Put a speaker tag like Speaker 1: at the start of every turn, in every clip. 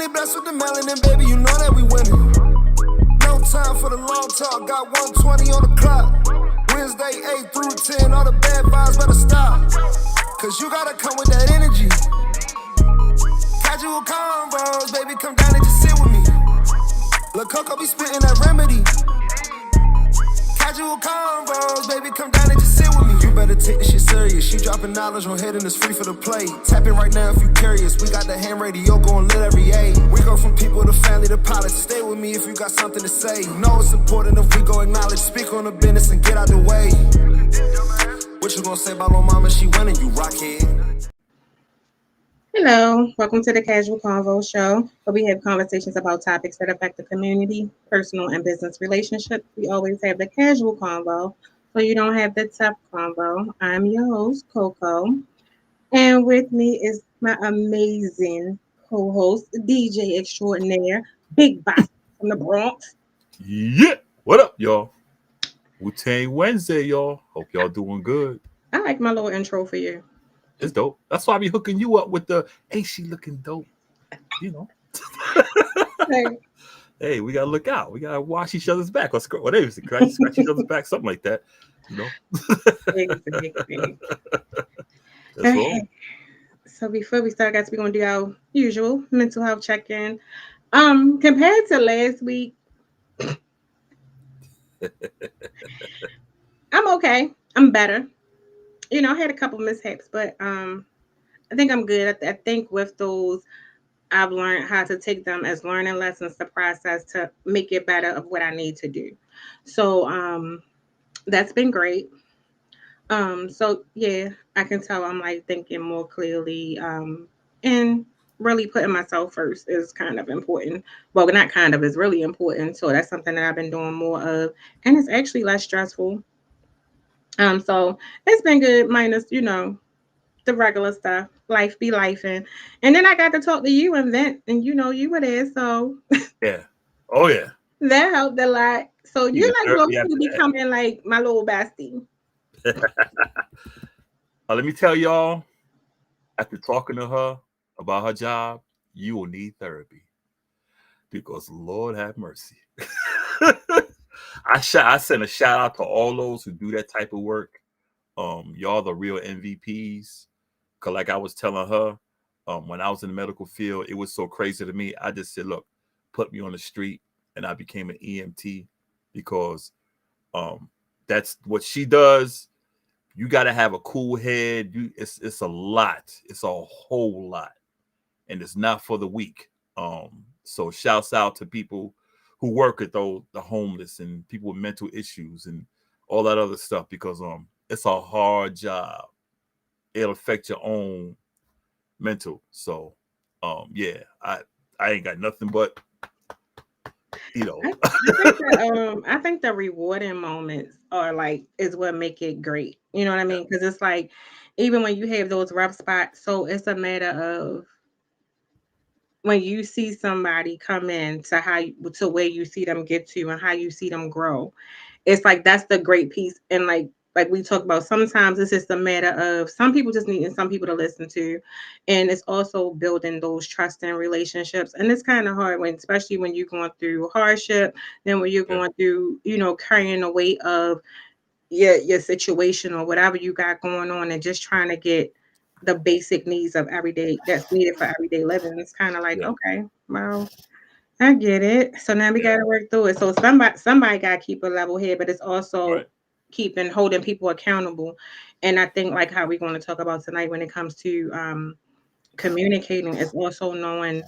Speaker 1: Divinely blessed with the melanin, baby, you know that we winning. No time for the long talk, got 120 on the clock. Wednesday 8 through 10, all the bad vibes better stop. Cause you gotta come with that energy. Kazual Konvo, baby, come down and just sit with me. Lil' Coco be spitting that remedy. Kazual Konvo, baby, come down and just sit with me. You better take this shit serious. She dropping knowledge on head and it's free for the play. Tap in right now if you curious. We got the ham radio going lit every A. We go from people to family to pilots. Stay with me if you got something to say. Know it's important if we go acknowledge. Speak on the business and get out the way. What you gonna say about my mama? She winning, you rockhead.
Speaker 2: Hello, welcome to the Kazual Konvo show, where we have conversations about topics that affect the community, personal and business relationships. We always have the casual convo, so you don't have the tough convo. I'm your host, Coco, and with me is my amazing co-host, DJ extraordinaire, Big Boss from the Bronx.
Speaker 3: Yeah, what up, y'all? Wu-Tang Wednesday, y'all. Hope y'all doing good.
Speaker 2: I like my little intro for you.
Speaker 3: It's dope. That's why I be hooking you up with the, ain't she looking dope? You know. Hey, we gotta look out. We gotta wash each other's back. Let's go. Whatever. Scratch each other's back, something like that. You know.
Speaker 2: Exactly.
Speaker 3: That's all.
Speaker 2: So before we start, guys, we're gonna do our usual mental health check-in. Compared to last week, I'm okay. I'm better. You know, I had a couple mishaps, but I think I'm good. I think with those, I've learned how to take them as learning lessons to process to make it better of what I need to do. So that's been great. So yeah, I can tell I'm like thinking more clearly, and really putting myself first is kind of important. Well, not kind of, is really important. So that's something that I've been doing more of, and it's actually less stressful. So it's been good, minus, the regular stuff. Life be life, and then I got to talk to you and vent, and you were there, so
Speaker 3: Yeah. Oh yeah.
Speaker 2: that helped a lot. So
Speaker 3: You
Speaker 2: you're
Speaker 3: can
Speaker 2: like
Speaker 3: hurt me after
Speaker 2: low-key becoming like my little bestie.
Speaker 3: Let me tell y'all, after talking to her about her job, you will need therapy. Because Lord have mercy. I send a shout out to all those who do that type of work. Y'all the real MVPs. Cause like I was telling her, when I was in the medical field, it was so crazy to me. I just said, look, put me on the street, and I became an EMT because that's what she does. You got to have a cool head. It's a lot. It's a whole lot, and it's not for the weak. So shouts out to people who work at the homeless and people with mental issues and all that other stuff because it's a hard job. It'll affect your own mental. So yeah, I ain't got nothing but
Speaker 2: I think the rewarding moments are like is what make it great. You know what I mean? Because it's like even when you have those rough spots, so it's a matter of when you see somebody come in to where you see them get to and how you see them grow. It's like that's the great piece. And like we talk about, sometimes it's just a matter of some people just needing some people to listen to. And it's also building those trust and relationships. And it's kind of hard especially when you're going through hardship, then when you're going through, carrying the weight of your situation or whatever you got going on and just trying to get the basic needs of everyday that's needed for everyday living. It's kind of like, okay, well, I get it. So now we got to work through it. So somebody got to keep a level head, but it's also holding people accountable. And I think like how we're going to talk about tonight when it comes to communicating is also knowing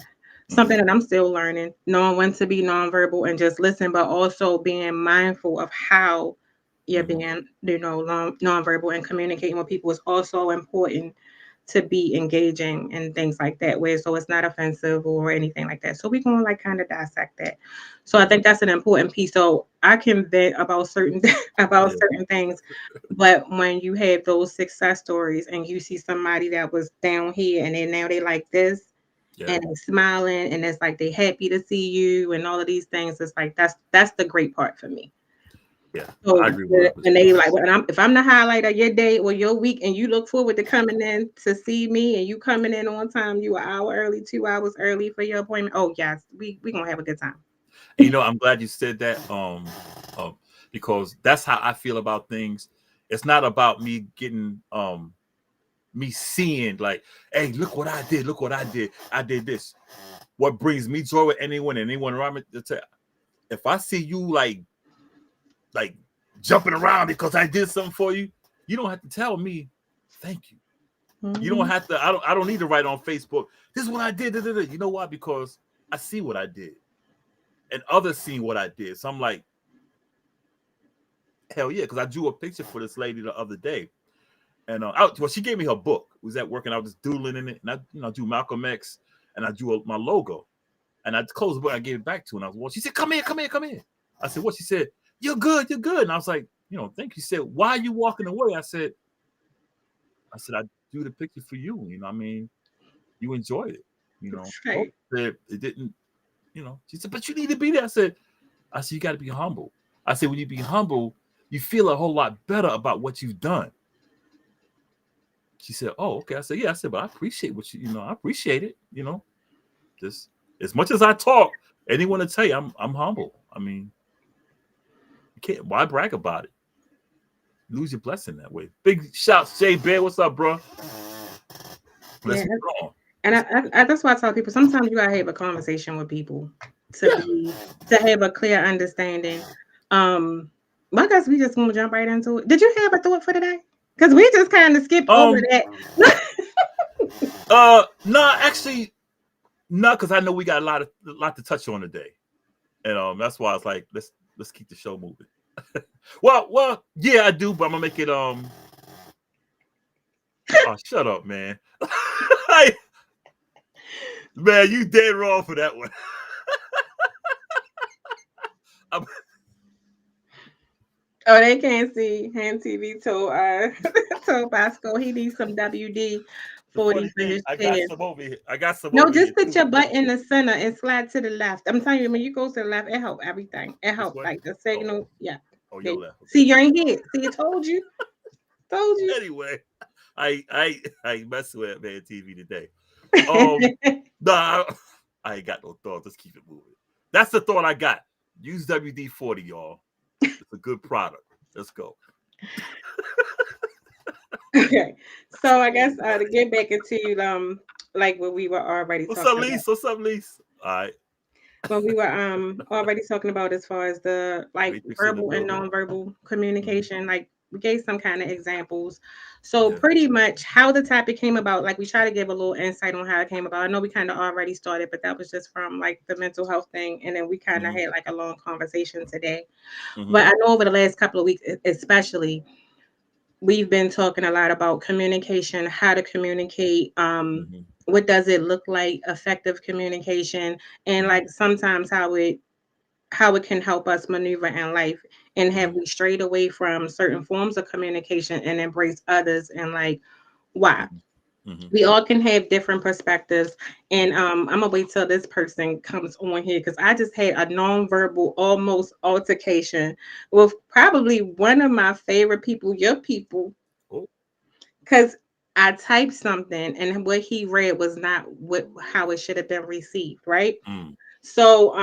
Speaker 2: something that I'm still learning, knowing when to be nonverbal and just listen, but also being mindful of how you're being, nonverbal and communicating with people is also important to be engaging and things like that where so it's not offensive or anything like that. So we're going to like kind of dissect that. So I think that's an important piece. So I can vent about certain certain things, but when you have those success stories and you see somebody that was down here and then now they like this and they're smiling and it's like they happy to see you and all of these things, it's like that's the great part for me.
Speaker 3: Yeah,
Speaker 2: So
Speaker 3: I agree 100%.
Speaker 2: when they like, if I'm the highlight of your day or your week, and you look forward to coming in to see me, and you coming in on time, you an hour early, 2 hours early for your appointment. Oh yes, we gonna have a good time.
Speaker 3: And, you know, I'm glad you said that, because that's how I feel about things. It's not about me getting me seeing like, hey, look what I did, look what I did this. What brings me joy with anyone around me, if I see you like jumping around because I did something for you, you don't have to tell me thank you. You don't have to. I don't need to write on Facebook, this is what I did. You know why? Because I see what I did, and others see what I did. So I'm like, hell yeah, because I drew a picture for this lady the other day, and well, she gave me her book. It was at work, and I was just doodling in it, and I drew Malcolm X, and I drew my logo, and I closed the book. I gave it back to her, and I was watching. She said, "Come here, come here, come here." I said, "What?" She said, "You're good, you're good." And I was like, thank you. She said, "Why are you walking away?" I said, I drew the picture for you. I mean, you enjoyed it.
Speaker 2: Right.
Speaker 3: It didn't. She said, "But you need to be there." I said, "You got to be humble." I said, "When you be humble, you feel a whole lot better about what you've done." She said, "Oh, okay." I said, "Yeah." I said, "But I appreciate what I appreciate it. Just as much as I talk, anyone to tell you, I'm humble. I mean, you can't. Why brag about it? Lose your blessing that way." Big shouts, Jay Bear. What's up, bro? Let's
Speaker 2: Yeah,
Speaker 3: move on.
Speaker 2: and that's why I tell people sometimes you gotta have a conversation with people to have a clear understanding. I guess we just gonna jump right into it. Did you have a thought for today? Because we just kind of skipped over that.
Speaker 3: No, actually, no, because I know we got a lot to touch on today, and that's why I was like, let's keep the show moving. well, yeah, I do, but I'm gonna make it oh, shut up, man. Man, you dead wrong for that one.
Speaker 2: Oh, they can't see. Hand TV told Bosco he needs some WD 40 for his
Speaker 3: I got
Speaker 2: chair.
Speaker 3: some over here. I got some
Speaker 2: No,
Speaker 3: over
Speaker 2: just
Speaker 3: here
Speaker 2: put
Speaker 3: too.
Speaker 2: your butt in the center and slide to the left. I'm telling you, when you go to the left, it helps everything. It
Speaker 3: This
Speaker 2: helps
Speaker 3: way?
Speaker 2: like the signal. Yeah.
Speaker 3: Oh, your left. Okay.
Speaker 2: See, you ain't here. See, I told you. Told you.
Speaker 3: Anyway, I messing with man TV today. Nah, I ain't got no thoughts. Let's keep it moving. That's the thought I got. Use WD-40, y'all. It's a good product. Let's go.
Speaker 2: Okay. So I guess to get back into like what we were already
Speaker 3: What's
Speaker 2: talking
Speaker 3: up,
Speaker 2: about.
Speaker 3: Lise? What's up, Lise? All right.
Speaker 2: What we were already talking about as far as the like
Speaker 3: Matrix in the
Speaker 2: verbal and
Speaker 3: building.
Speaker 2: nonverbal communication, like we gave some kind of examples. So
Speaker 3: Yeah.
Speaker 2: pretty much how the topic came about, like we try to give a little insight on how it came about. I know we kind of already started, but that was just from like the mental health thing, and then we kind of had like a long conversation today. But I know over the last couple of weeks, especially, we've been talking a lot about communication, how to communicate, what does it look like, effective communication, and like sometimes how it can help us maneuver in life, and have we strayed away from certain forms of communication and embrace others, and like why. We all can have different perspectives, and I'm gonna wait till this person comes on here because I just had a nonverbal almost altercation with probably one of my favorite people, your people,
Speaker 3: Oh.
Speaker 2: because I typed something and what he read was not how it should have been received, right? So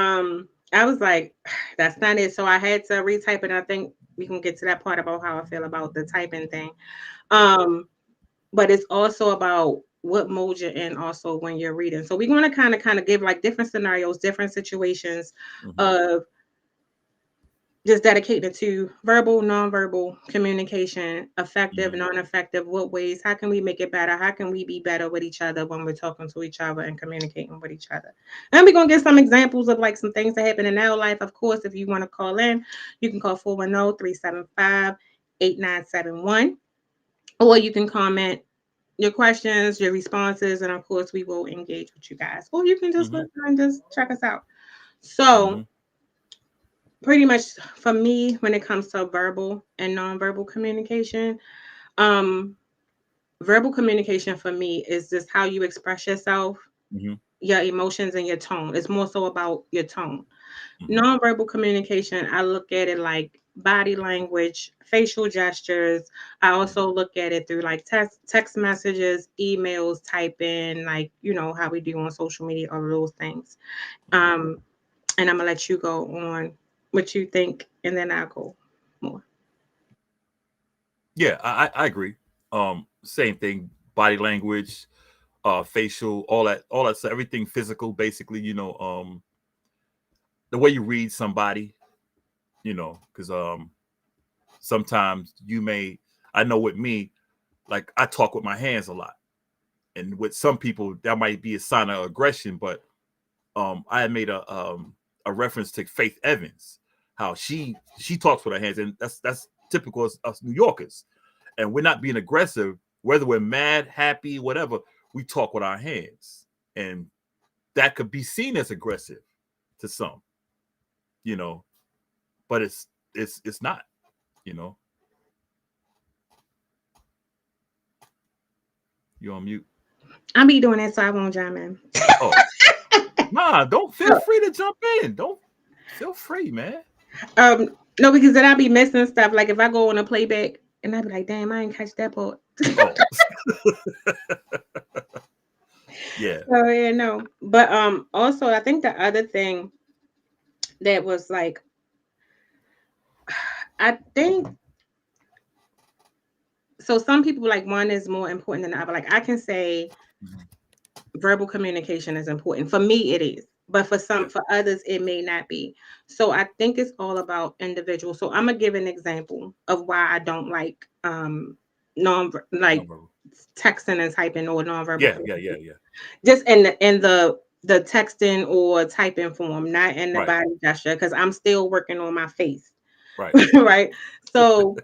Speaker 2: I was like, that's not it. So I had to retype it. I think we can get to that part about how I feel about the typing thing. But it's also about what mode you're in also when you're reading. So we want to kind of give like different scenarios, different situations of just dedicated to verbal, nonverbal communication, effective, non-effective, what ways, how can we make it better? How can we be better with each other when we're talking to each other and communicating with each other? And we're going to get some examples of like some things that happen in our life. Of course, if you want to call in, you can call 410-375-8971, or you can comment your questions, your responses, and of course, we will engage with you guys. Or you can just listen and just check us out. So, pretty much for me, when it comes to verbal and nonverbal communication, verbal communication for me is just how you express yourself, your emotions, and your tone. It's more so about your tone. Nonverbal communication, I look at it like body language, facial gestures. I also look at it through like text messages, emails, typing, like how we do on social media, all of those things. And I'm gonna let you go on what you think, and then I'll go more.
Speaker 3: Yeah, I agree. Same thing. Body language, facial, all that stuff, everything physical, basically. The way you read somebody, because sometimes I know with me, like I talk with my hands a lot, and with some people that might be a sign of aggression. But I had made a reference to Faith Evans, how she talks with her hands, and that's typical of us New Yorkers, and we're not being aggressive, whether we're mad, happy, whatever. We talk with our hands, and that could be seen as aggressive to some, but it's not, you know. You on mute?
Speaker 2: I'll be doing that so I won't jump in.
Speaker 3: Oh, nah, don't feel free to jump in. Don't feel free, man.
Speaker 2: No, because then I'll be missing stuff. Like if I go on a playback and I'll be like, damn, I didn't catch that part.
Speaker 3: Oh, yeah.
Speaker 2: Oh yeah, no. But also I think the other thing that was like, I think so some people like one is more important than the other. Like I can say verbal communication is important. For me it is. But for others it may not be. So I think it's all about individual. So I'm gonna give an example of why I don't like non like
Speaker 3: No,
Speaker 2: texting and typing or nonverbal
Speaker 3: yeah,
Speaker 2: communication.
Speaker 3: yeah.
Speaker 2: Just in the texting or typing form, not in the
Speaker 3: Right,
Speaker 2: body gesture, because I'm still working on my face.
Speaker 3: right.
Speaker 2: Right. So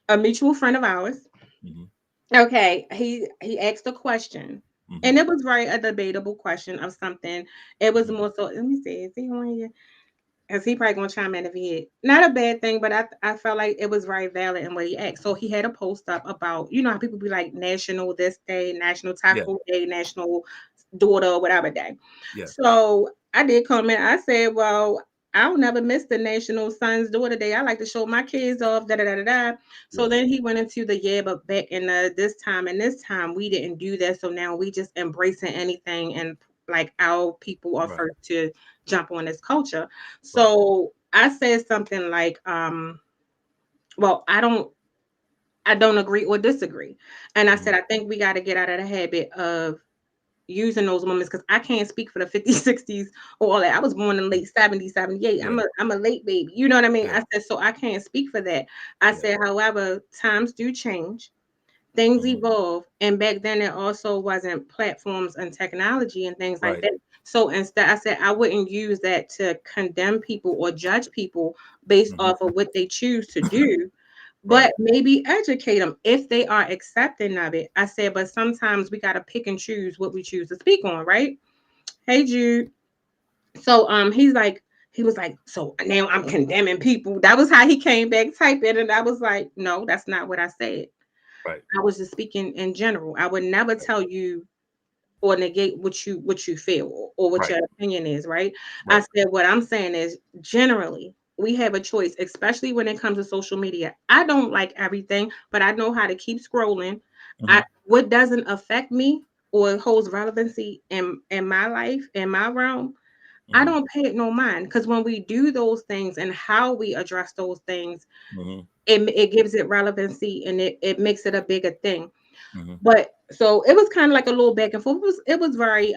Speaker 2: a mutual friend of ours,
Speaker 3: Hmm.
Speaker 2: okay, he asked a question.
Speaker 3: Hmm.
Speaker 2: And it was very a debatable question of something. It was
Speaker 3: Hmm.
Speaker 2: more so, let me see, is he on here? Because he probably gonna chime in if he had. Not a bad thing, but I felt like it was very valid in what he asked. So he had a post up about, how people be like National this day, National
Speaker 3: Yeah,
Speaker 2: Taco Day, National Daughter, whatever day.
Speaker 3: yeah,
Speaker 2: So I did comment. I said, well, I'll never miss the National Son's Daughter Day. I like to show my kids off, da da da da da. So
Speaker 3: yeah.
Speaker 2: then he went into the but back in this time and this time we didn't do that. So now we just embracing anything, and like our people are
Speaker 3: Right,
Speaker 2: first to jump on this culture.
Speaker 3: right.
Speaker 2: So I said something like, well, I don't agree or disagree. And I said,
Speaker 3: Hmm.
Speaker 2: I think we got to get out of the habit of using those moments, because I can't speak for the 50s, 60s, or all that. I was born in late 70s, 78.
Speaker 3: Yeah,
Speaker 2: I'm a late baby. You know what I mean?
Speaker 3: yeah,
Speaker 2: I said, so I can't speak for that. I
Speaker 3: yeah.
Speaker 2: said, however, times do change. Things
Speaker 3: Hmm.
Speaker 2: evolve. And back then it also wasn't platforms and technology and things like
Speaker 3: Right,
Speaker 2: that. So instead, I said I wouldn't use that to condemn people or judge people based
Speaker 3: hmm,
Speaker 2: off of what they choose to do,
Speaker 3: right,
Speaker 2: but maybe educate them if they are accepting of it. I said, but sometimes we got to pick and choose what we choose to speak on, right? Hey, Jude. So he was like, so now I'm condemning people. That was how he came back typing, and I was like, no, that's not what I said.
Speaker 3: right,
Speaker 2: I was just speaking in general. I would never tell you or negate what you feel, or what
Speaker 3: right,
Speaker 2: your opinion is, right? I
Speaker 3: right.
Speaker 2: said what I'm saying is generally we have a choice, especially when it comes to social media. I don't like everything, but I know how to keep scrolling.
Speaker 3: Hmm.
Speaker 2: I What doesn't affect me or holds relevancy in my life, in my realm, I
Speaker 3: Hmm.
Speaker 2: don't pay it no mind, because when we do those things and how we address those things,
Speaker 3: Hmm.
Speaker 2: it gives it relevancy, and it makes it a bigger thing.
Speaker 3: Hmm.
Speaker 2: But so it was kind of like a little back and forth. It was very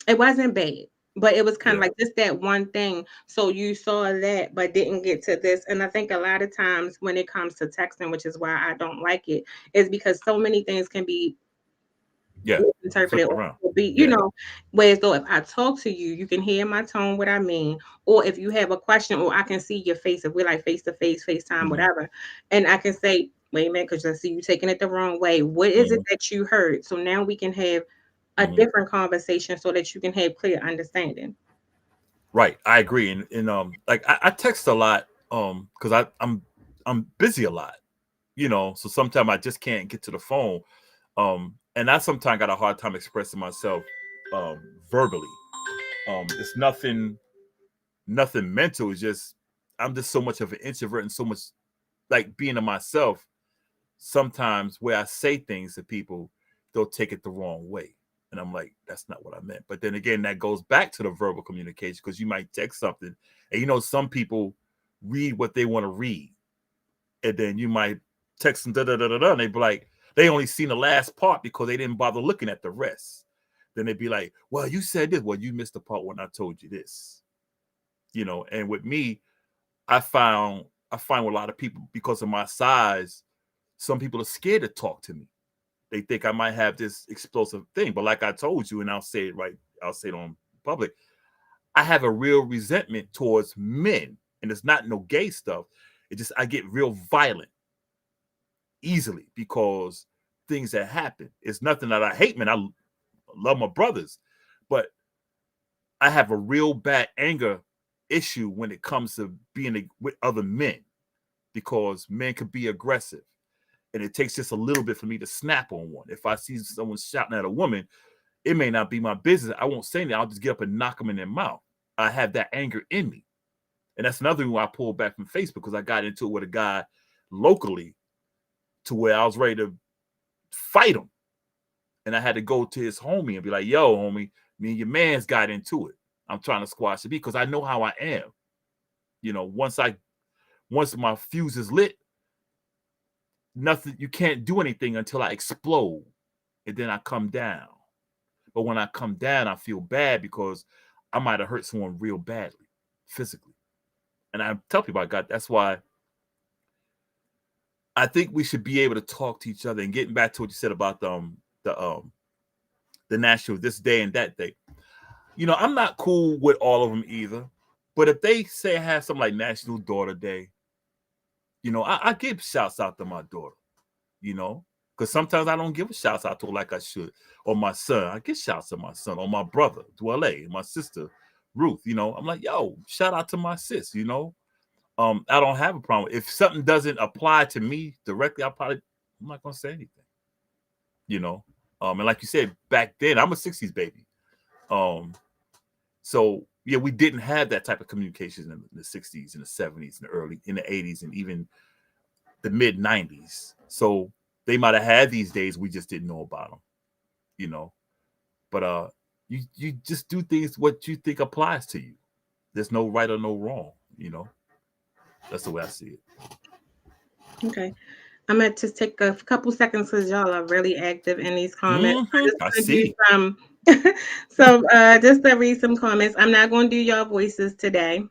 Speaker 2: it wasn't bad, but it was kind of
Speaker 3: Yeah,
Speaker 2: like just that one thing. So you saw that but didn't get to this. And I think a lot of times when it comes to texting, which is why I don't like it, is because so many things can be
Speaker 3: yeah. Flip
Speaker 2: misinterpreted,
Speaker 3: it
Speaker 2: or
Speaker 3: around.
Speaker 2: be,
Speaker 3: Yeah.
Speaker 2: whereas though if I talk to you, you can hear my tone, what I mean, or if you have a question, or I can see your face, if we're like face to face, FaceTime,
Speaker 3: Hmm.
Speaker 2: whatever, and I can say, wait a minute, because I see you taking it the wrong way. What is it
Speaker 3: Hmm.
Speaker 2: that you heard? So now we can have a
Speaker 3: Hmm.
Speaker 2: different conversation so that you can have clear understanding.
Speaker 3: Right. I agree. And like I text a lot, because I'm busy a lot, so sometimes I just can't get to the phone. And I sometimes got a hard time expressing myself verbally. It's nothing mental, it's just I'm just so much of an introvert and so much like being to myself. Sometimes where I say things to people, they'll take it the wrong way. And I'm like, that's not what I meant. But then again, that goes back to the verbal communication because you might text something and some people read what they want to read. And then you might text them, da da da da da, and they be like, they only seen the last part because they didn't bother looking at the rest. Then they'd be like, well, you said this. Well, you missed the part when I told you this. And with me, I find with a lot of people because of my size, some people are scared to talk to me. They think I might have this explosive thing. But like I told you, and I'll say it on public, I have a real resentment towards men. And it's not no gay stuff. It just I get real violent easily because things that happen. It's nothing that I hate, man. I love my brothers. But I have a real bad anger issue when it comes to being with other men because men could be aggressive. And it takes just a little bit for me to snap on one. If I see someone shouting at a woman, it may not be my business. I won't say anything. I'll just get up and knock them in their mouth. I have that anger in me. And that's another reason why I pulled back from Facebook because I got into it with a guy locally to where I was ready to fight him. And I had to go to his homie and be like, yo, homie, me and your man's got into it. I'm trying to squash it because I know how I am. Once my fuse is lit, you can't do anything until I explode. And then I come down. But when I come down, I feel bad because I might have hurt someone real badly, physically. And I tell people that's why I think we should be able to talk to each other. And getting back to what you said about the national this day and that day. I'm not cool with all of them either. But if they say I have something like National Daughter Day, I give shouts out to my daughter, because sometimes I don't give a shouts out to her like I should. Or my son, I give shouts to my son. Or my brother, Dwelle, and my sister, Ruth. I'm like, yo, shout out to my sis, I don't have a problem. If something doesn't apply to me directly, I'm not going to say anything, And like you said, back then, I'm a 60s baby. So, yeah, we didn't have that type of communication in the 60s and the 70s and in the 80s and even the mid 90s. So they might have had these days. We just didn't know about them, But you just do things what you think applies to you. There's no right or no wrong, That's the way I see it.
Speaker 2: Okay. I'm going to just take a couple seconds because y'all are really active in these comments.
Speaker 3: I see.
Speaker 2: So just to read some comments. I'm not going to do y'all voices today.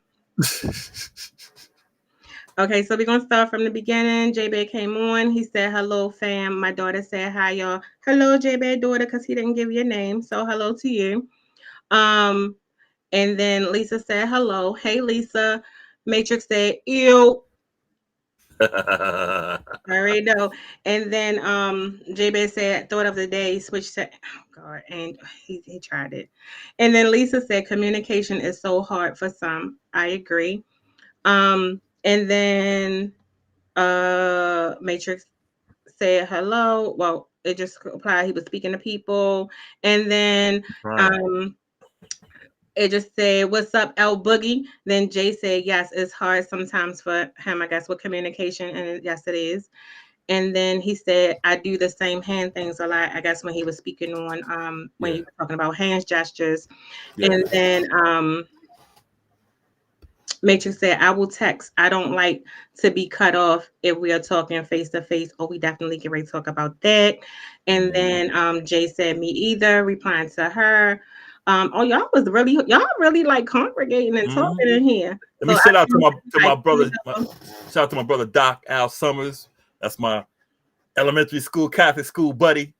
Speaker 2: Okay, so we're going to start from the beginning. J-Bed came on. He said, hello, fam. My daughter said, hi, y'all. Hello, J-Bed daughter, because he didn't give your name. So hello to you. And then Lisa said, hello. Hey, Lisa. Matrix said, ew. Already know. And then J-Bed said, thought of the day, switched to, oh God, and he tried it. And then Lisa said, communication is so hard for some. I agree. And then Matrix said hello. Well, it just applied. He was speaking to people. And then it just said, what's up, L Boogie? Then Jay said, yes, it's hard sometimes for him, I guess, with communication. And yes, it is. And then he said, I do the same hand things a lot, I guess, when he was speaking on when he was talking about hand gestures. Yeah. And then Matrix said, I will text. I don't like to be cut off if we are talking face to face. Oh, we definitely can ready to talk about that. And then Jay said, me either, replying to her. Y'all really like congregating and talking in here.
Speaker 3: Let me shout out to my brother. Shout out to my brother Doc Al Summers. That's my elementary school Catholic school buddy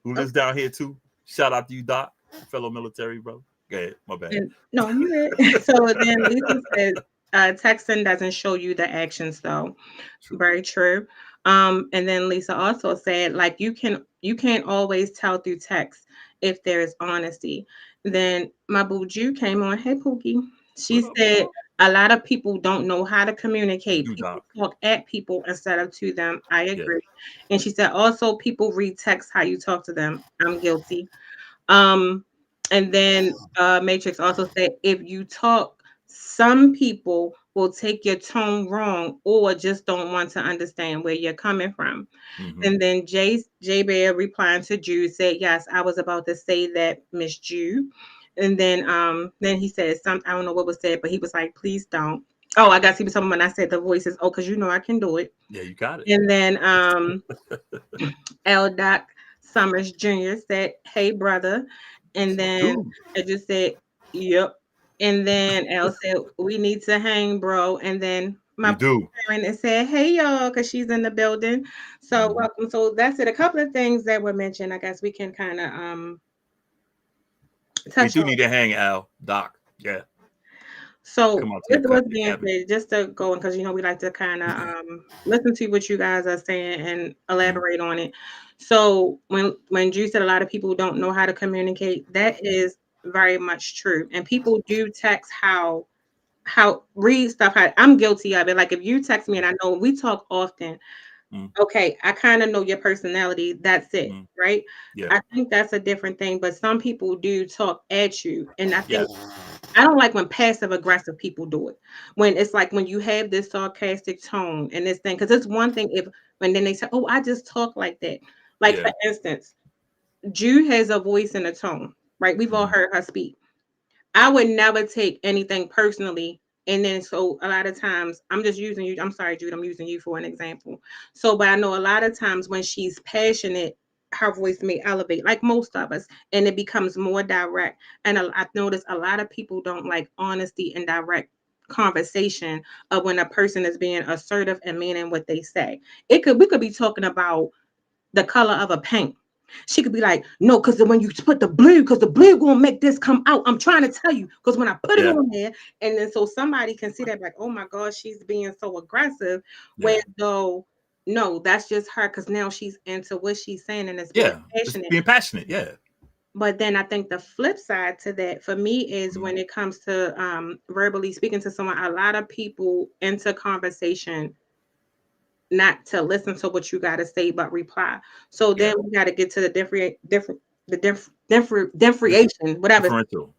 Speaker 3: who lives down here too. Shout out to you, Doc, fellow military brother. Go ahead, my bad.
Speaker 2: No, you did. So then Lisa says, texting doesn't show you the actions, though. True. Very true. And then Lisa also said, like, you can't always tell through text if there is honesty. Then my boo Jew came on. Hey, Pookie. She said a lot of people don't know how to communicate. People talk at people instead of to them. I agree. Yeah. And she said also people read text how you talk to them. I'm guilty. And then Matrix also said if you talk, some people will take your tone wrong or just don't want to understand where you're coming from. And then J Bear replying to Jude said, "Yes, I was about to say that, Miss Jude." And then he said something, I don't know what was said, but he was like, "Please don't." Oh, I guess he was talking when I said the voices. Oh, because you know I can do it.
Speaker 3: Yeah, you got it.
Speaker 2: And then L. Doc Summers Jr. said, "Hey, brother." And
Speaker 3: My
Speaker 2: then
Speaker 3: dude,
Speaker 2: I just said, "Yep." And then L said, "We need to hang, bro." And then
Speaker 3: we
Speaker 2: my
Speaker 3: do.
Speaker 2: parent said, "Hey, y'all," because she's in the building. So
Speaker 3: Mhm.
Speaker 2: welcome. So that's it. A couple of things that were mentioned. I guess we can kind of
Speaker 3: We
Speaker 2: touch
Speaker 3: do
Speaker 2: on.
Speaker 3: need to hang, Al, Doc. Yeah,
Speaker 2: So
Speaker 3: come out to
Speaker 2: with what's
Speaker 3: your
Speaker 2: being
Speaker 3: cabin.
Speaker 2: said, just to go in, because we like to kind of listen to what you guys are saying and elaborate on it. So when Drew said a lot of people don't know how to communicate, that is very much true. And people do text how read stuff. How, I'm guilty of it. Like if you text me and I know we talk often,
Speaker 3: Mm,
Speaker 2: okay, I kind of know your personality. That's it,
Speaker 3: mm,
Speaker 2: right?
Speaker 3: yeah,
Speaker 2: I think that's a different thing. But some people do talk at you, and I think
Speaker 3: yes,
Speaker 2: I don't like when passive aggressive people do it. When it's like when you have this sarcastic tone and this thing, because it's one thing if when then they say, "Oh, I just talk like that." Like
Speaker 3: yeah,
Speaker 2: for instance, Jude has a voice and a tone, right? We've all
Speaker 3: mhm,
Speaker 2: heard her speak. I would never take anything personally. And then so a lot of times I'm just using you. I'm sorry, Jude. I'm using you for an example. So, but I know a lot of times when she's passionate, her voice may elevate, like most of us, and it becomes more direct. And I've noticed a lot of people don't like honesty and direct conversation of when a person is being assertive and meaning what they say. We could be talking about the color of a paint. She could be like, "No, because when you put the blue, because the blue gonna make this come out. I'm trying to tell you, because when I put it
Speaker 3: yeah,
Speaker 2: on there," and then so somebody can see that, like, "Oh my gosh, she's being so aggressive." Where
Speaker 3: yeah,
Speaker 2: though, no, that's just her, because now she's into what she's saying and it's being
Speaker 3: yeah. Just
Speaker 2: passionate.
Speaker 3: being passionate. Yeah,
Speaker 2: But then I think the flip side to that for me is
Speaker 3: mhm,
Speaker 2: when it comes to verbally speaking to someone, a lot of people enter conversation not to listen to what you got to say, but reply. So
Speaker 3: yeah.
Speaker 2: then we got to get to the differentiation, whatever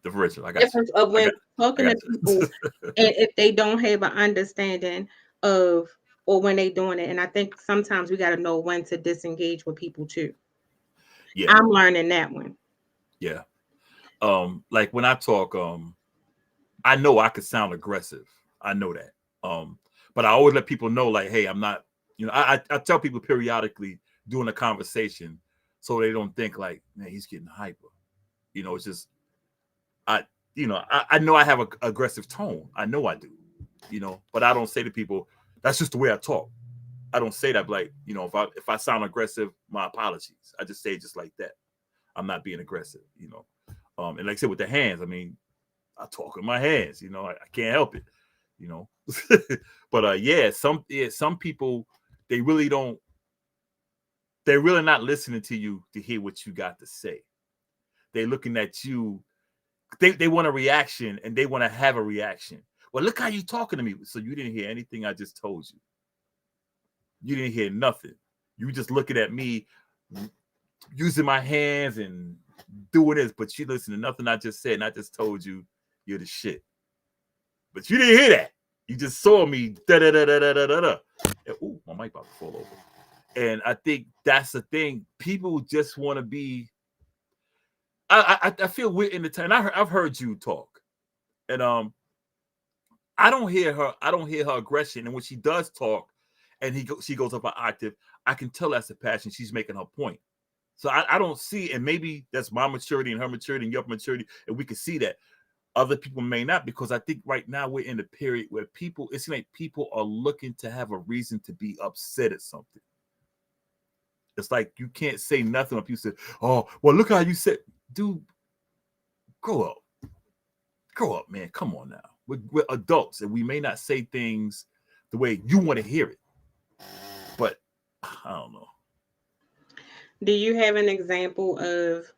Speaker 3: Differential. I got you.
Speaker 2: difference of
Speaker 3: I
Speaker 2: when
Speaker 3: got, I
Speaker 2: talking
Speaker 3: got
Speaker 2: to people,
Speaker 3: you.
Speaker 2: and if they don't have an understanding of or when they doing it. And I think sometimes we got to know when to disengage with people too.
Speaker 3: Yeah,
Speaker 2: I'm learning that one.
Speaker 3: yeah. Like when I talk, I know I could sound aggressive. I know that. Um, but I always let people know, like, hey, I'm not. I tell people periodically during a conversation, so they don't think like, man, he's getting hyper. It's just I. I know I have a aggressive tone. I know I do. But I don't say to people, that's just the way I talk. I don't say that like, if I sound aggressive, my apologies. I just say it just like that. I'm not being aggressive. And like I said with the hands, I mean, I talk with my hands. I can't help it. You know, but some people they really don't. They're really not listening to you to hear what you got to say. They're looking at you. They want a reaction and they want to have a reaction. Well, look how you talking to me. So you didn't hear anything I just told you. You didn't hear nothing. You just looking at me using my hands and doing this, but you listen to nothing I just said, and I just told you you're the shit. But you didn't hear that. You just saw me da da da da da da da. Ooh, my mic about to fall over. And I think that's the thing. People just want to be. I feel we're in the time. I've heard you talk, and I don't hear her. I don't hear her aggression. And when she does talk, and she goes up an octave, I can tell that's the passion. She's making her point. So I don't see, and maybe that's my maturity and her maturity and your maturity, and we can see that. Other people may not, because I think right now we're in a period where it seems like people are looking to have a reason to be upset at something. It's like you can't say nothing when people say, "Oh, well, look how you said." Dude, grow up. Grow up, man. Come on now. We're adults, and we may not say things the way you want to hear it. But I don't know.
Speaker 2: Do you have an example of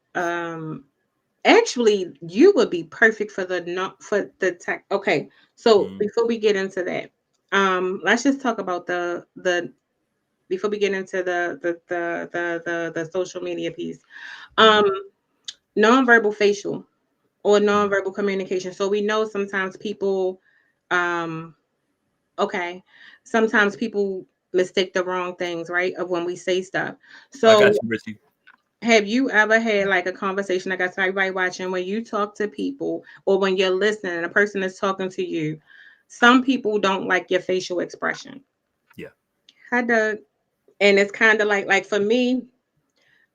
Speaker 2: actually you would be perfect for the not for the tech. Okay, so
Speaker 3: Mm,
Speaker 2: before we get into that, let's just talk about the before we get into the social media piece.
Speaker 3: mm,
Speaker 2: Um Nonverbal facial or
Speaker 3: mm,
Speaker 2: nonverbal communication. So we know sometimes people um Okay. Sometimes people mistake the wrong things, right? Of when we say stuff.
Speaker 3: I
Speaker 2: So
Speaker 3: got you, Richie.
Speaker 2: have you ever had like a conversation, like I said, everybody watching, when you talk to people or when you're listening and a person is talking to you, some people don't like your facial expression.
Speaker 3: Yeah.
Speaker 2: Hi, Doug. And it's kind of like for me,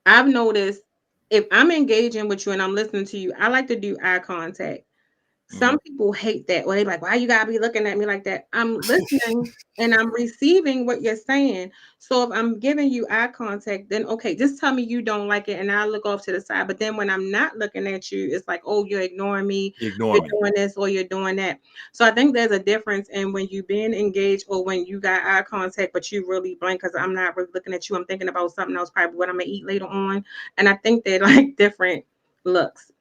Speaker 2: I've noticed if I'm engaging with you and I'm listening to you, I like to do eye contact.
Speaker 3: Hmm.
Speaker 2: Some people hate that. Or they like, why you gotta be looking at me like that? I'm listening and I'm receiving what you're saying. So if I'm giving you eye contact, then okay, just tell me you don't like it and I'll look off to the side. But then when I'm not looking at you, it's like, oh, you're ignoring me,
Speaker 3: Ignore
Speaker 2: you're
Speaker 3: me.
Speaker 2: doing this or you're doing that. So I think there's a difference in when you being engaged or when you got eye contact, but you really blank because I'm not really looking at you. I'm thinking about something else, probably what I'm gonna eat later on. And I think they're like different looks.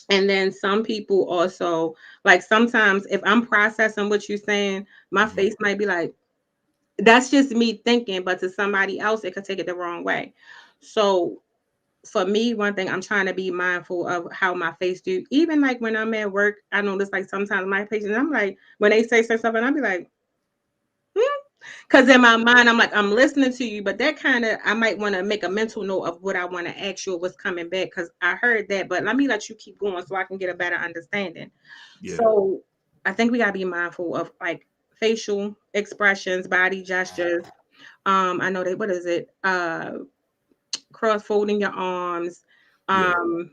Speaker 2: And then some people also, like sometimes if I'm processing what you're saying, my
Speaker 3: Hmm.
Speaker 2: face might be like, that's just me thinking, but to somebody else, it could take it the wrong way. So for me, one thing I'm trying to be mindful of how my face do. Even like when I'm at work, I notice like sometimes my patients, I'm like, when they say something, I'll be like, hmm. Because in my mind, I'm like, I'm listening to you, but that kind of, I might want to make a mental note of what I want to ask you or what's coming back because I heard that, but let me let you keep going so I can get a better understanding.
Speaker 3: Yeah.
Speaker 2: So I think we got to be mindful of like facial expressions, body gestures. I know that, what is it? Cross folding your arms,
Speaker 3: Yeah.
Speaker 2: um,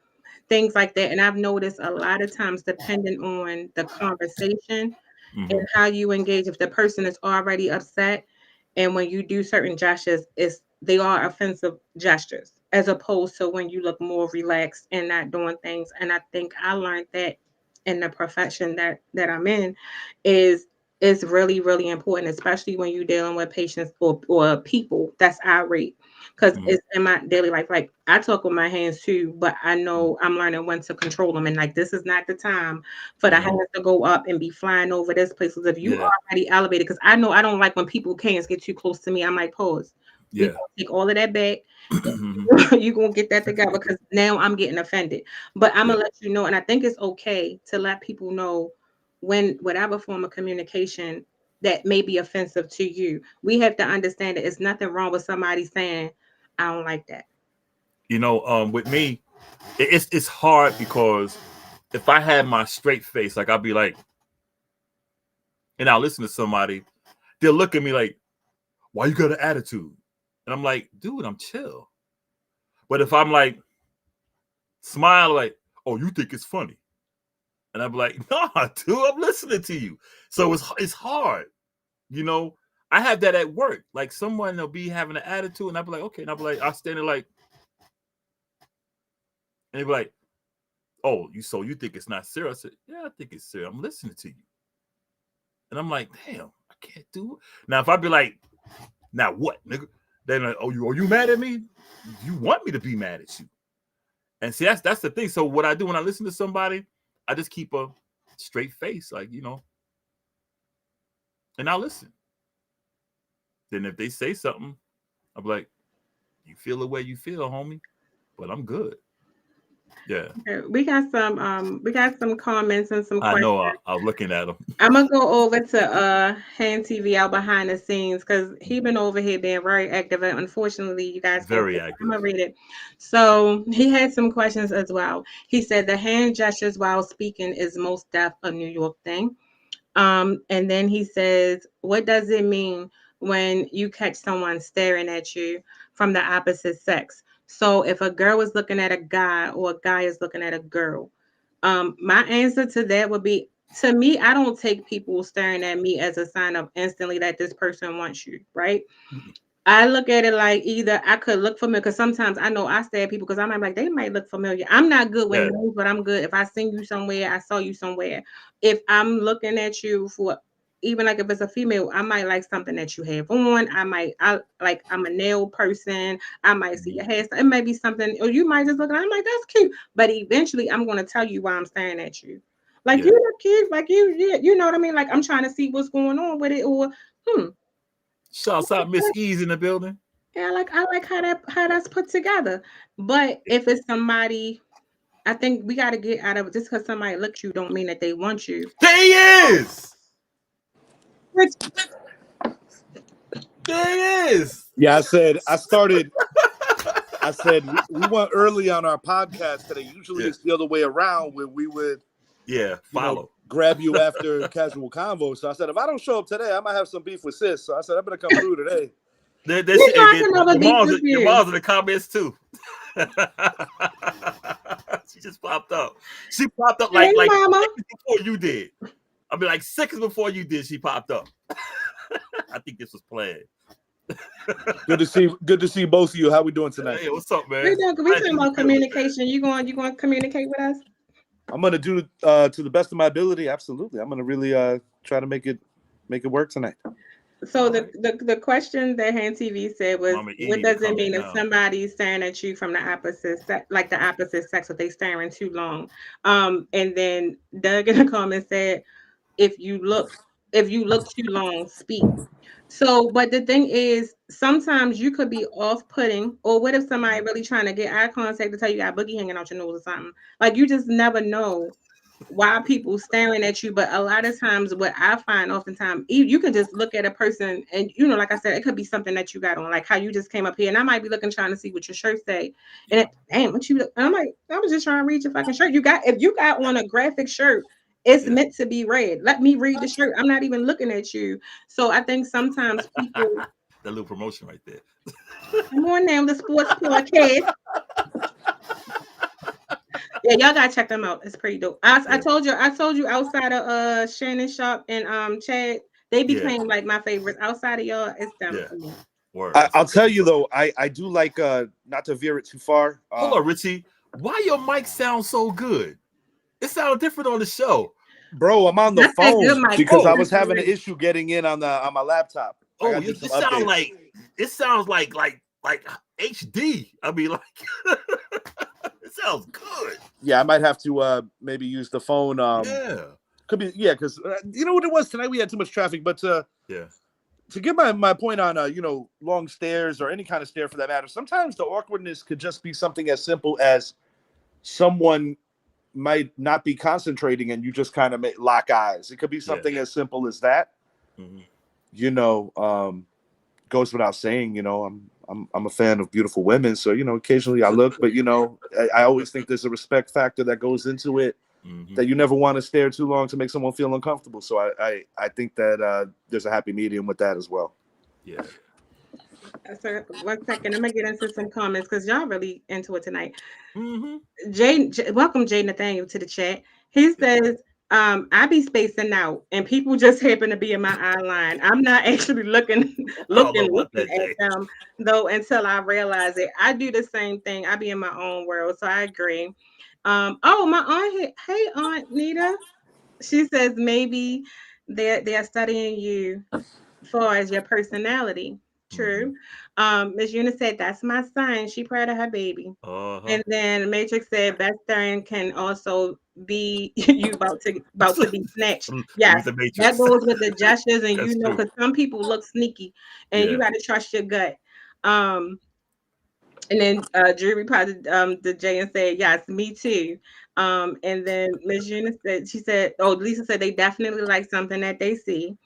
Speaker 2: things like that. And I've noticed a lot of times, depending on the conversation, and
Speaker 3: Hmm.
Speaker 2: how you engage if the person is already upset and when you do certain gestures it's they are offensive gestures as opposed to when you look more relaxed and not doing things. And I think I learned that in the profession that I'm in is really really important, especially when you're dealing with patients or people that's irate, because
Speaker 3: Hmm.
Speaker 2: it's in my daily life. Like I talk with my hands too, but I know I'm learning when to control them, and like this is not the time for the
Speaker 3: Hmm.
Speaker 2: hands to go up and be flying over this place. Because if you
Speaker 3: Yeah.
Speaker 2: already elevated, because I know I don't like when people hands get too close to me. I'm like, pause. We
Speaker 3: Yeah.
Speaker 2: gonna take all of that back.
Speaker 3: Hmm.
Speaker 2: You gonna get that together because now I'm getting offended. But I'm
Speaker 3: Yeah.
Speaker 2: gonna let you know, and I think it's okay to let people know when whatever form of communication that may be offensive to you. We have to understand that it's nothing wrong with somebody saying, I don't like that.
Speaker 3: With me, it's hard because if I had my straight face, like I'll be like, and I'll listen to somebody, they'll look at me like, "Why you got an attitude?" And I'm like, "Dude, I'm chill." But if I'm like, smile like, "Oh, you think it's funny," and I'm like, "Nah, dude, I'm listening to you." So it's hard, you know. I have that at work. Like someone will be having an attitude, and I'll be like, "Okay," and I'll be like, I'll stand there like, and they'll be like, "Oh, you think it's not serious?" I said, "Yeah, I think it's serious. I'm listening to you." And I'm like, "Damn, I can't do it." Now, if I be like, "Now what, nigga?" Then like, "Oh, you mad at me? You want me to be mad at you?" And see, that's the thing. So what I do when I listen to somebody, I just keep a straight face, like and I'll listen. Then if they say something, I'm like, "You feel the way you feel, homie, but I'm good." Yeah,
Speaker 2: We got some comments and some
Speaker 3: I
Speaker 2: questions.
Speaker 3: know. I was looking at them.
Speaker 2: I'm gonna go over to Hand TV out behind the scenes because he been over here being very active, and unfortunately you guys can't see
Speaker 3: Very
Speaker 2: it. I'm
Speaker 3: active.
Speaker 2: gonna read it. So he had some questions as well. He said the hand gestures while speaking is most def a New York thing. And then he says, what does it mean when you catch someone staring at you from the opposite sex? So if a girl is looking at a guy or a guy is looking at a girl, my answer to that would be, to me, I don't take people staring at me as a sign of instantly that this person wants you, right? I look at it like either I could look familiar because sometimes I know I stare at people because I might be like they might look familiar. I'm not good with
Speaker 3: Yeah,
Speaker 2: names, but I'm good if I seen you somewhere, I saw you somewhere. If I'm looking at you for even like if it's a female, I might like something that you have on. I like I'm a nail person. I might see your hairstyle. It might be something, or you might just look at it, I'm like, that's cute. But eventually I'm gonna tell you why I'm staring at you. Like you
Speaker 3: yeah.
Speaker 2: look cute, like you know what I mean? Like I'm trying to see what's going on with it, or hmm.
Speaker 3: Shouts out Miss E's in the building.
Speaker 2: Yeah, I like how that's put together. But if it's somebody, I think we got to get out of it. Just because somebody looks you, don't mean that they want you.
Speaker 3: There he is. There it is.
Speaker 4: Yeah, I said we went early on our podcast today. Usually it's the other way around where we would
Speaker 3: follow.
Speaker 4: Grab you after Casual Convo. So I said, if I don't show up today, I might have some beef with sis. So I said, I better come through today.
Speaker 3: Your mom's in the comments too. She just popped up. She popped up like seconds before you did. I mean, like seconds before you did, she popped up. I think this was planned.
Speaker 4: Good to see both of you. How we doing tonight?
Speaker 3: Hey, what's up, man?
Speaker 2: We talking about communication. You going to communicate with us?
Speaker 4: I'm gonna do to the best of my ability. Absolutely, I'm gonna really try to make it work tonight.
Speaker 2: So the question that Hand TV said was, what does it mean if somebody's staring at you from the opposite sex, like the opposite sex, if they staring too long? And then Doug in the comments said, if you look too long, speak. So, but the thing is, sometimes you could be off-putting, or what if somebody really trying to get eye contact to tell you got boogie hanging out your nose or something? Like, you just never know why people staring at you. But a lot of times, what I find oftentimes, you can just look at a person and, like I said, it could be something that you got on, like how you just came up here, and I might be looking, trying to see what your shirt say. And what you look, and I'm like, I was just trying to read your fucking shirt. If you got on a graphic shirt, it's meant to be read. Let me read the shirt. I'm not even looking at you. So I think sometimes people...
Speaker 3: That little promotion right there.
Speaker 2: Come on now, the sports podcast. Yeah, y'all gotta check them out. It's pretty dope. I told you outside of Shannon Sharp and Chad, they became like my favorites. Outside of y'all, it's them for me.
Speaker 4: I'll tell you though, I do like not to veer it too far.
Speaker 3: Hold on, Richie. Why your mic sounds so good? It sounded different on the show.
Speaker 4: Bro, I'm on the phone because I was having an issue getting in on my laptop.
Speaker 3: Oh, it sounds like HD. I mean, like it sounds good.
Speaker 4: Yeah, I might have to maybe use the phone. Could be because you know what it was tonight. We had too much traffic, but to get my point on long stares or any kind of stare for that matter. Sometimes the awkwardness could just be something as simple as someone might not be concentrating and you just kind of lock eyes. It could be something as simple as that. Mm-hmm. Goes without saying, I'm a fan of beautiful women. So, occasionally I look, but I always think there's a respect factor that goes into it, that you never want to stare too long to make someone feel uncomfortable. So I think that there's a happy medium with that as well.
Speaker 3: Yeah.
Speaker 2: So 1 second, I'm gonna get into some comments because y'all really into it tonight. Welcome Jay Nathaniel to the chat. He says, I be spacing out and people just happen to be in my eye line. I'm not actually looking at them though until I realize it. I do the same thing. I be in my own world, so I agree. My aunt here. Hey, Aunt Nita. She says maybe they're studying you far as your personality. True. Miss Eunice said, that's my son. She proud of her baby. And then Matrix said, best thing can also be you about to be snatched. Yes, that goes with the gestures, and because some people look sneaky, and you got to trust your gut. And then Drew replied to Jay and said, yes, me too. And then Miss Eunice said, Lisa said they definitely like something that they see.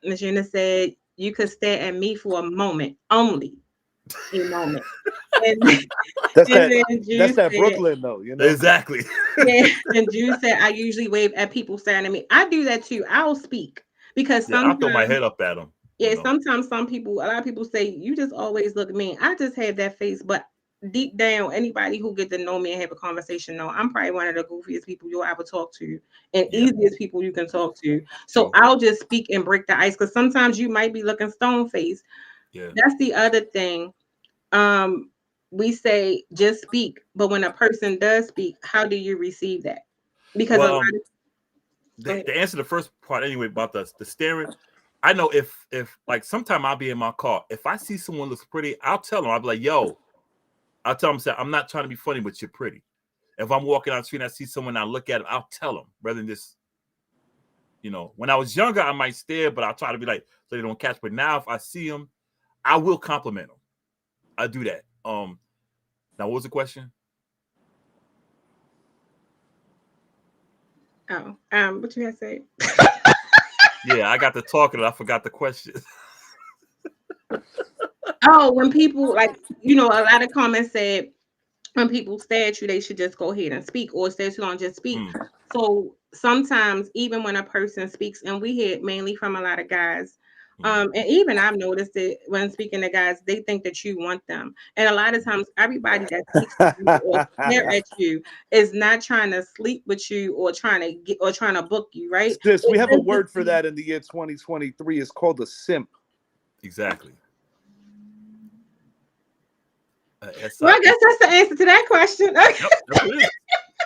Speaker 2: Miss Eunice said, you could stare at me for a moment, only a moment. And
Speaker 4: that's that Brooklyn though,
Speaker 3: Exactly.
Speaker 2: Yeah, and Jude said, I usually wave at people staring at me. I do that too. I'll speak because sometimes
Speaker 3: I'll throw my head up at them.
Speaker 2: Yeah, sometimes a lot of people say, you just always look mean. I just have that face, but deep down, anybody who get to know me and have a conversation know I'm probably one of the goofiest people you'll ever talk to and easiest people you can talk to. So I'll just speak and break the ice because sometimes you might be looking stone faced. Yeah. That's the other thing. We say just speak, but when a person does speak, how do you receive that? Because
Speaker 3: to answer the first part anyway about the staring, I know if like sometime I'll be in my car. If I see someone looks pretty, I'll tell them. I'll be like, yo. I'll tell them, I'm not trying to be funny, but you're pretty. If I'm walking down the street and I see someone, I look at them, I'll tell them rather than just, when I was younger, I might stare, but I'll try to be like, so they don't catch. But now if I see them, I will compliment them. I do that. Now, what was the question?
Speaker 2: What you had to say?
Speaker 3: Yeah, I got to talking and I forgot the question.
Speaker 2: Oh, when people like, a lot of comments said when people stare at you, they should just go ahead and speak, or stay too long, just speak. So sometimes even when a person speaks, and we hear mainly from a lot of guys, and even I've noticed it when speaking to guys, they think that you want them. And a lot of times everybody that speaks to you or stare at you is not trying to sleep with you or trying to book you, right?
Speaker 4: Sis, we have a word for that in the year 2023. It's called a simp.
Speaker 3: Exactly.
Speaker 2: Well, I guess that's the answer to that question.
Speaker 3: Yep,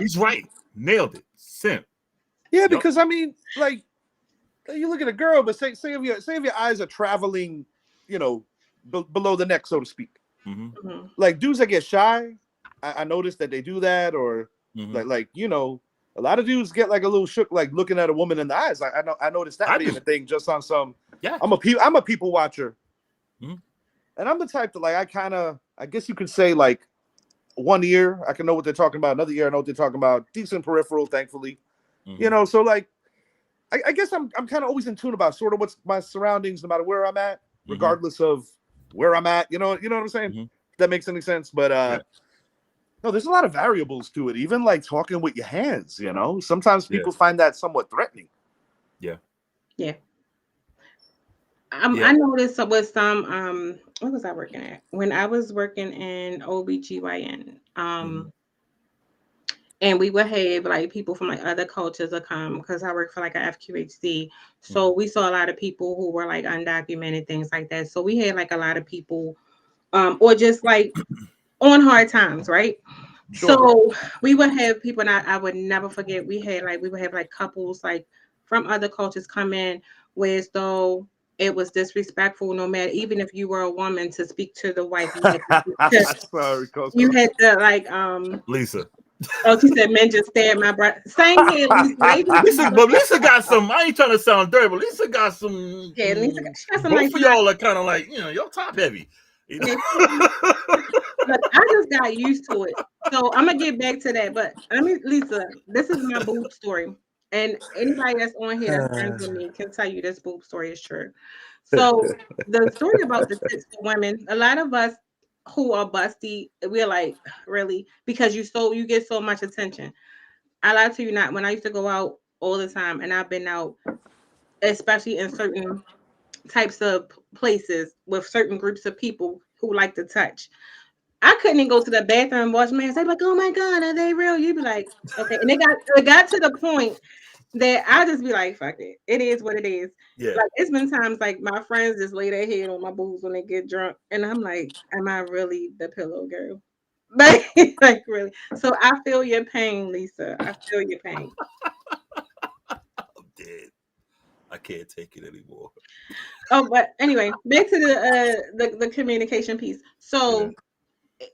Speaker 3: he's right. Nailed it. Simp.
Speaker 4: Yeah, because I mean, like, you look at a girl, but say if your eyes are traveling, below the neck, so to speak.
Speaker 3: Mm-hmm.
Speaker 4: Like dudes that get shy, I noticed that they do that, or like a lot of dudes get like a little shook, like looking at a woman in the eyes. Like I noticed that being a thing just on some.
Speaker 3: Yeah,
Speaker 4: I'm a people watcher, and I'm the type that like I guess you could say like one ear I can know what they're talking about, another ear I know what they're talking about. Decent peripheral, thankfully, So like I guess I'm kind of always in tune about sort of what's my surroundings, no matter where I'm at, regardless of where I'm at. You know what I'm saying? If that makes any sense, but no, there's a lot of variables to it. Even like talking with your hands, sometimes people find that somewhat threatening.
Speaker 2: Yeah. I noticed with some what was I working at? When I was working in OBGYN, and we would have like people from like other cultures that come because I work for like a FQHC. So we saw a lot of people who were like undocumented, things like that. So we had like a lot of people or just like on hard times, right? Sure. So we would have people, and I would never forget, we would have like couples like from other cultures come in, whereas though it was disrespectful, no matter, even if you were a woman, to speak to the wife.
Speaker 4: Sorry, Coco.
Speaker 2: You had to like
Speaker 3: Lisa.
Speaker 2: Oh, she said men just stare at my breath. Same here, Lisa.
Speaker 3: But Lisa got some. I ain't trying to sound dirty, but Lisa got some.
Speaker 2: Yeah, Lisa got some.
Speaker 3: Both of y'all are kind of like, you're top heavy.
Speaker 2: But I just got used to it. So I'm gonna get back to that. But Lisa, this is my boob story. And anybody that's on here that's friends with me can tell you this boob story is true. So the story about the tits for women, a lot of us who are busty, we're like, really? Because you get so much attention. I lie to you not. When I used to go out all the time, and I've been out, especially in certain types of places with certain groups of people who like to touch, I couldn't even go to the bathroom and wash my hands. They'd be like, "Oh my God, are they real?" You'd be like, "Okay." And it got to the point that I just be like, "Fuck it. It is what it is."
Speaker 3: Yeah.
Speaker 2: Like it's been times like my friends just lay their head on my boobs when they get drunk, and I'm like, "Am I really the pillow girl?" Like really. So I feel your pain, Lisa. I feel your pain.
Speaker 3: I'm dead. I can't take it anymore.
Speaker 2: Oh, but anyway, back to the communication piece. So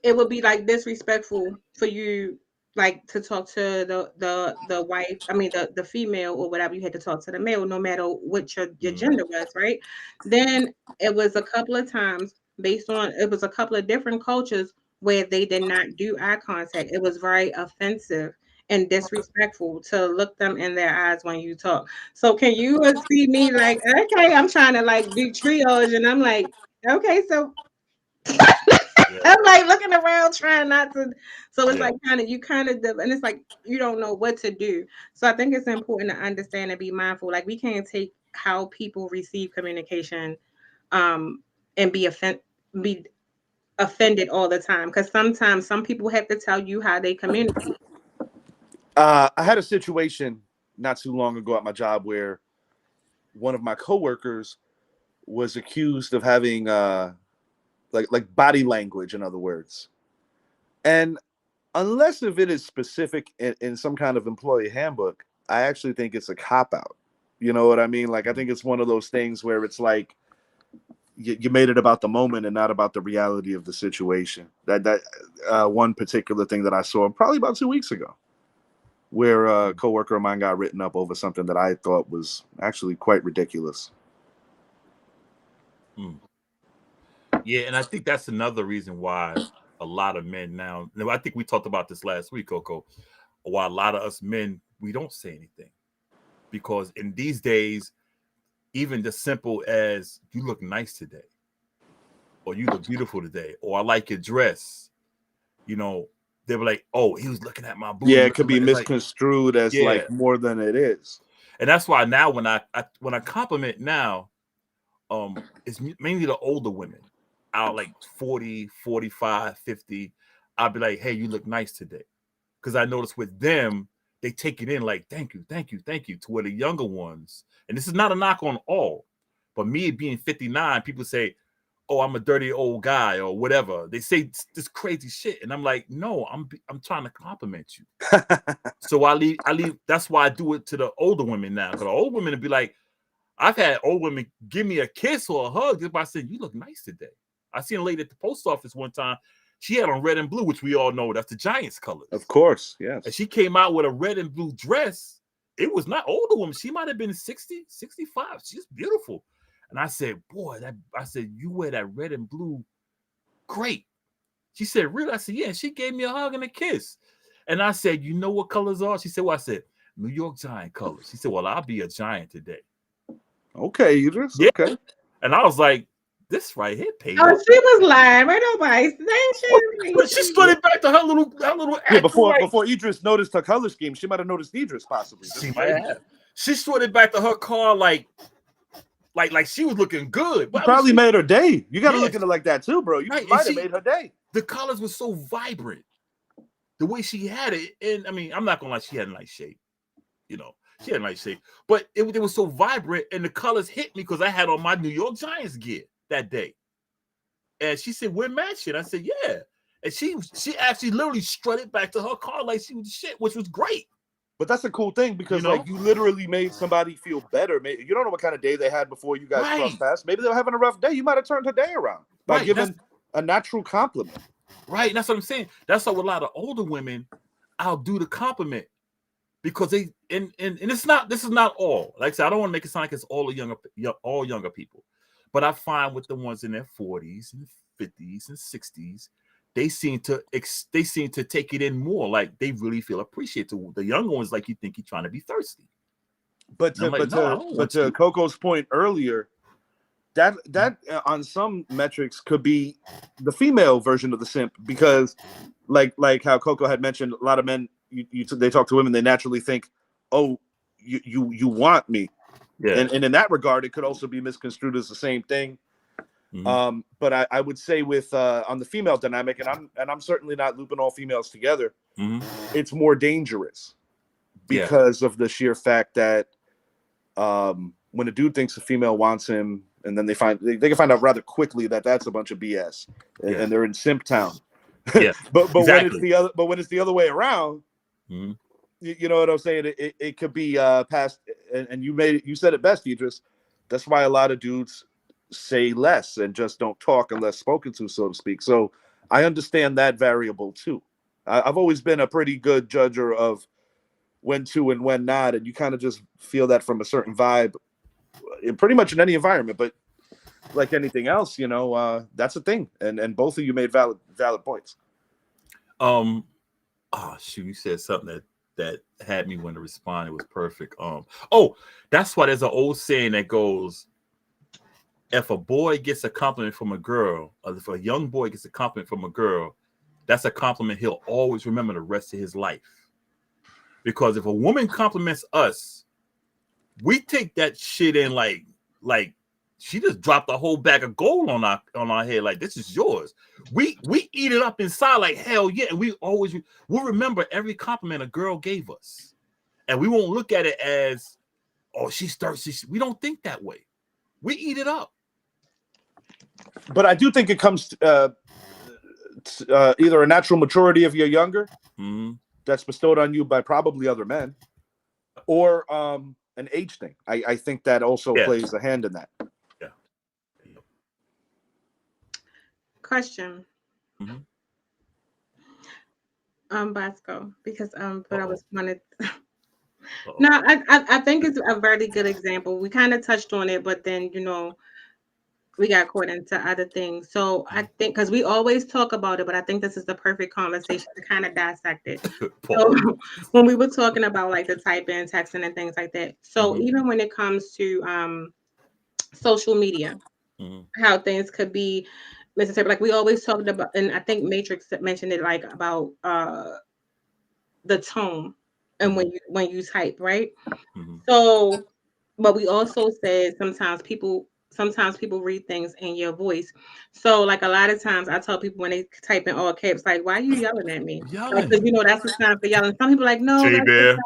Speaker 2: it would be like disrespectful for you like to talk to the wife, I mean the female or whatever. You had to talk to the male no matter what your gender was, right? Then it was a couple of times it was a couple of different cultures where they did not do eye contact. It was very offensive and disrespectful to look them in their eyes when you talk. So can you see me like, okay, I'm trying to like do triage, and I'm like, okay, so I'm like looking around trying not to. So it's like and it's like you don't know what to do. So I think it's important to understand and be mindful. Like we can't take how people receive communication and be offended all the time, because sometimes some people have to tell you how they communicate.
Speaker 4: I had a situation not too long ago at my job where one of my coworkers was accused of having like body language, in other words. And unless if it is specific in some kind of employee handbook, I actually think it's a cop-out. You know what I mean? Like, I think it's one of those things where it's like you made it about the moment and not about the reality of the situation. That one particular thing that I saw probably about 2 weeks ago, where a coworker of mine got written up over something that I thought was actually quite ridiculous.
Speaker 3: Yeah, and I think that's another reason why a lot of men now, I think we talked about this last week, Coco, why a lot of us men, we don't say anything. Because in these days, even the simple as you look nice today, or you look beautiful today, or I like your dress. You know, they were like, "Oh, he was looking at my booty."
Speaker 4: Yeah, it could be misconstrued as
Speaker 3: yeah.
Speaker 4: like more than it is.
Speaker 3: And that's why now when I compliment now, it's mainly the older women out like 40, 45, 50. I'll be like, "Hey, you look nice today." Because I notice with them, they take it in like, "Thank you, thank you, thank you." To where the younger ones, and this is not a knock on all, but me being 59, people say, "Oh, I'm a dirty old guy," or whatever. They say this crazy shit, and I'm like, "No, I'm trying to compliment you." So I leave. That's why I do it to the older women now. Because the old women would be like, I've had old women give me a kiss or a hug just by saying, "You look nice today." I seen a lady at the post office one time. She had on red and blue, which we all know that's the Giants colors.
Speaker 4: Of course, yes.
Speaker 3: And she came out with a red and blue dress. It was not older woman. She might have been 60, 65. She's beautiful. And I said, "Boy, you wear that red and blue. Great." She said, "Really?" I said, "Yeah." And she gave me a hug and a kiss. And I said, "You know what colors are?" She said, "Well," I said, "New York Giant colors." She said, "Well, I'll be a Giant today."
Speaker 4: Okay, Idris.
Speaker 3: Yeah.
Speaker 4: Okay.
Speaker 3: And I was like, this right here paid
Speaker 2: Oh,
Speaker 3: off.
Speaker 2: she was lying. Right? Nobody saying
Speaker 3: But she stood it back to her little
Speaker 4: Yeah, before Idris noticed her color scheme, she might have noticed Idris possibly.
Speaker 3: She might have. She stood it back to her car like she was looking good.
Speaker 4: But probably made her day. You got to look at it like that too, bro. You
Speaker 3: right.
Speaker 4: might have made her day.
Speaker 3: The colors were so vibrant. The way she had it, and I mean, I'm not gonna lie, she had a nice shape. You know, she had a nice shape, but it was so vibrant, and the colors hit me because I had on my New York Giants gear that day. And she said, "We're matching." I said, "Yeah." And she actually literally strutted back to her car like she was shit, which was great.
Speaker 4: But that's a cool thing because like you literally made somebody feel better. You don't know what kind of day they had before you guys crossed paths. Maybe they were having a rough day. You might have turned her day around by giving a natural compliment.
Speaker 3: Right. And that's what I'm saying. That's how a lot of older women, I'll do the compliment because they and this is not all. Like I said, I don't want to make it sound like it's all younger people. But I find with the ones in their 40s and 50s and 60s, they seem to take it in more. Like they really feel appreciated. The younger ones, like you think you're trying to be thirsty.
Speaker 4: But to Coco's point earlier, that on some metrics could be the female version of the simp because, like how Coco had mentioned, a lot of men they talk to women, they naturally think, "Oh, you want me." Yeah. And in that regard, it could also be misconstrued as the same thing. Mm-hmm. But I would say with on the female dynamic, and I'm certainly not looping all females together. Mm-hmm. It's more dangerous because of the sheer fact that when a dude thinks a female wants him, and then they can find out rather quickly that that's a bunch of BS, and they're in simp town. Yeah, but exactly. when it's the other way around. Mm-hmm. You know what I'm saying? It could be past, and you said it best, Idris. That's why a lot of dudes say less and just don't talk unless spoken to, so to speak. So I understand that variable too. I've always been a pretty good judger of when to and when not, and you kind of just feel that from a certain vibe, pretty much in any environment. But like anything else, that's a thing. And both of you made valid points.
Speaker 3: Oh shoot, you said something that had me want to respond. It was perfect. That's why there's an old saying that goes, if a boy gets a compliment from a girl, or if a young boy gets a compliment from a girl, that's a compliment he'll always remember the rest of his life. Because if a woman compliments us, we take that shit in like she just dropped a whole bag of gold on our head, like this is yours. We eat it up inside like hell yeah, and we'll remember every compliment a girl gave us, and we won't look at it as, oh, she's thirsty. We don't think that way. We eat it up.
Speaker 4: But I do think it comes to, either a natural maturity if you're younger, mm-hmm. that's bestowed on you by probably other men, or an age thing. I think that also plays a hand in that.
Speaker 2: Question. Mm-hmm. Boscoe, because but I was wanted. No, I think it's a very good example. We kind of touched on it, but then we got caught into other things. So I think because we always talk about it, but I think this is the perfect conversation to kind of dissect it. So when we were talking about like the typing, texting, and things like that. So even when it comes to social media, how things could be misinterpreted. Like we always talked about, and I think Matrix mentioned it, like about the tone and when you type, right? So, but we also said sometimes people read things in your voice. So like a lot of times I tell people when they type in all caps, like, why are you yelling at me? Like, because you know that's the time for yelling. Some people are like, no, that's the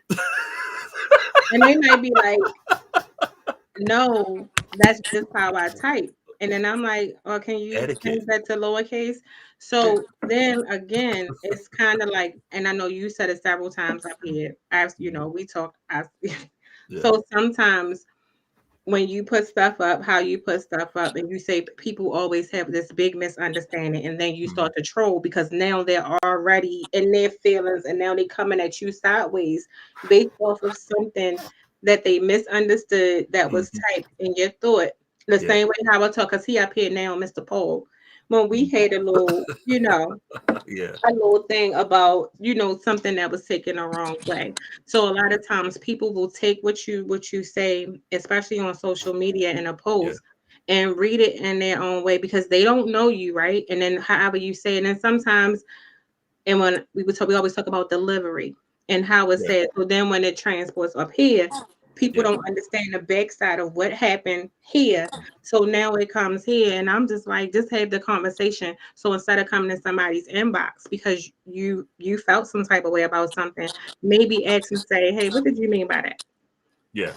Speaker 2: time. And they might be like, no, that's just how I type. And then I'm like, oh, can you change that to lowercase? So then again, it's kind of like, and I know you said it several times up here. As you know, we talked. So sometimes when you put stuff up, how you put stuff up, and you say people always have this big misunderstanding, and then you start to troll because now they're already in their feelings, and now they're coming at you sideways based off of something that they misunderstood that was typed in your thought. The same way how I talk, because he up here now, Mr. Paul. When we had a little, a little thing about, something that was taken the wrong way. So a lot of times people will take what you say, especially on social media in a post, and read it in their own way because they don't know you, right? And then however you say it, and sometimes, and when we always talk about delivery and how it's said. So then when it transports up here, people don't understand the backside of what happened here. So now it comes here, and I'm just like, just have the conversation. So instead of coming in somebody's inbox because you felt some type of way about something, maybe ask and say, hey, what did you mean by that?
Speaker 3: Yeah.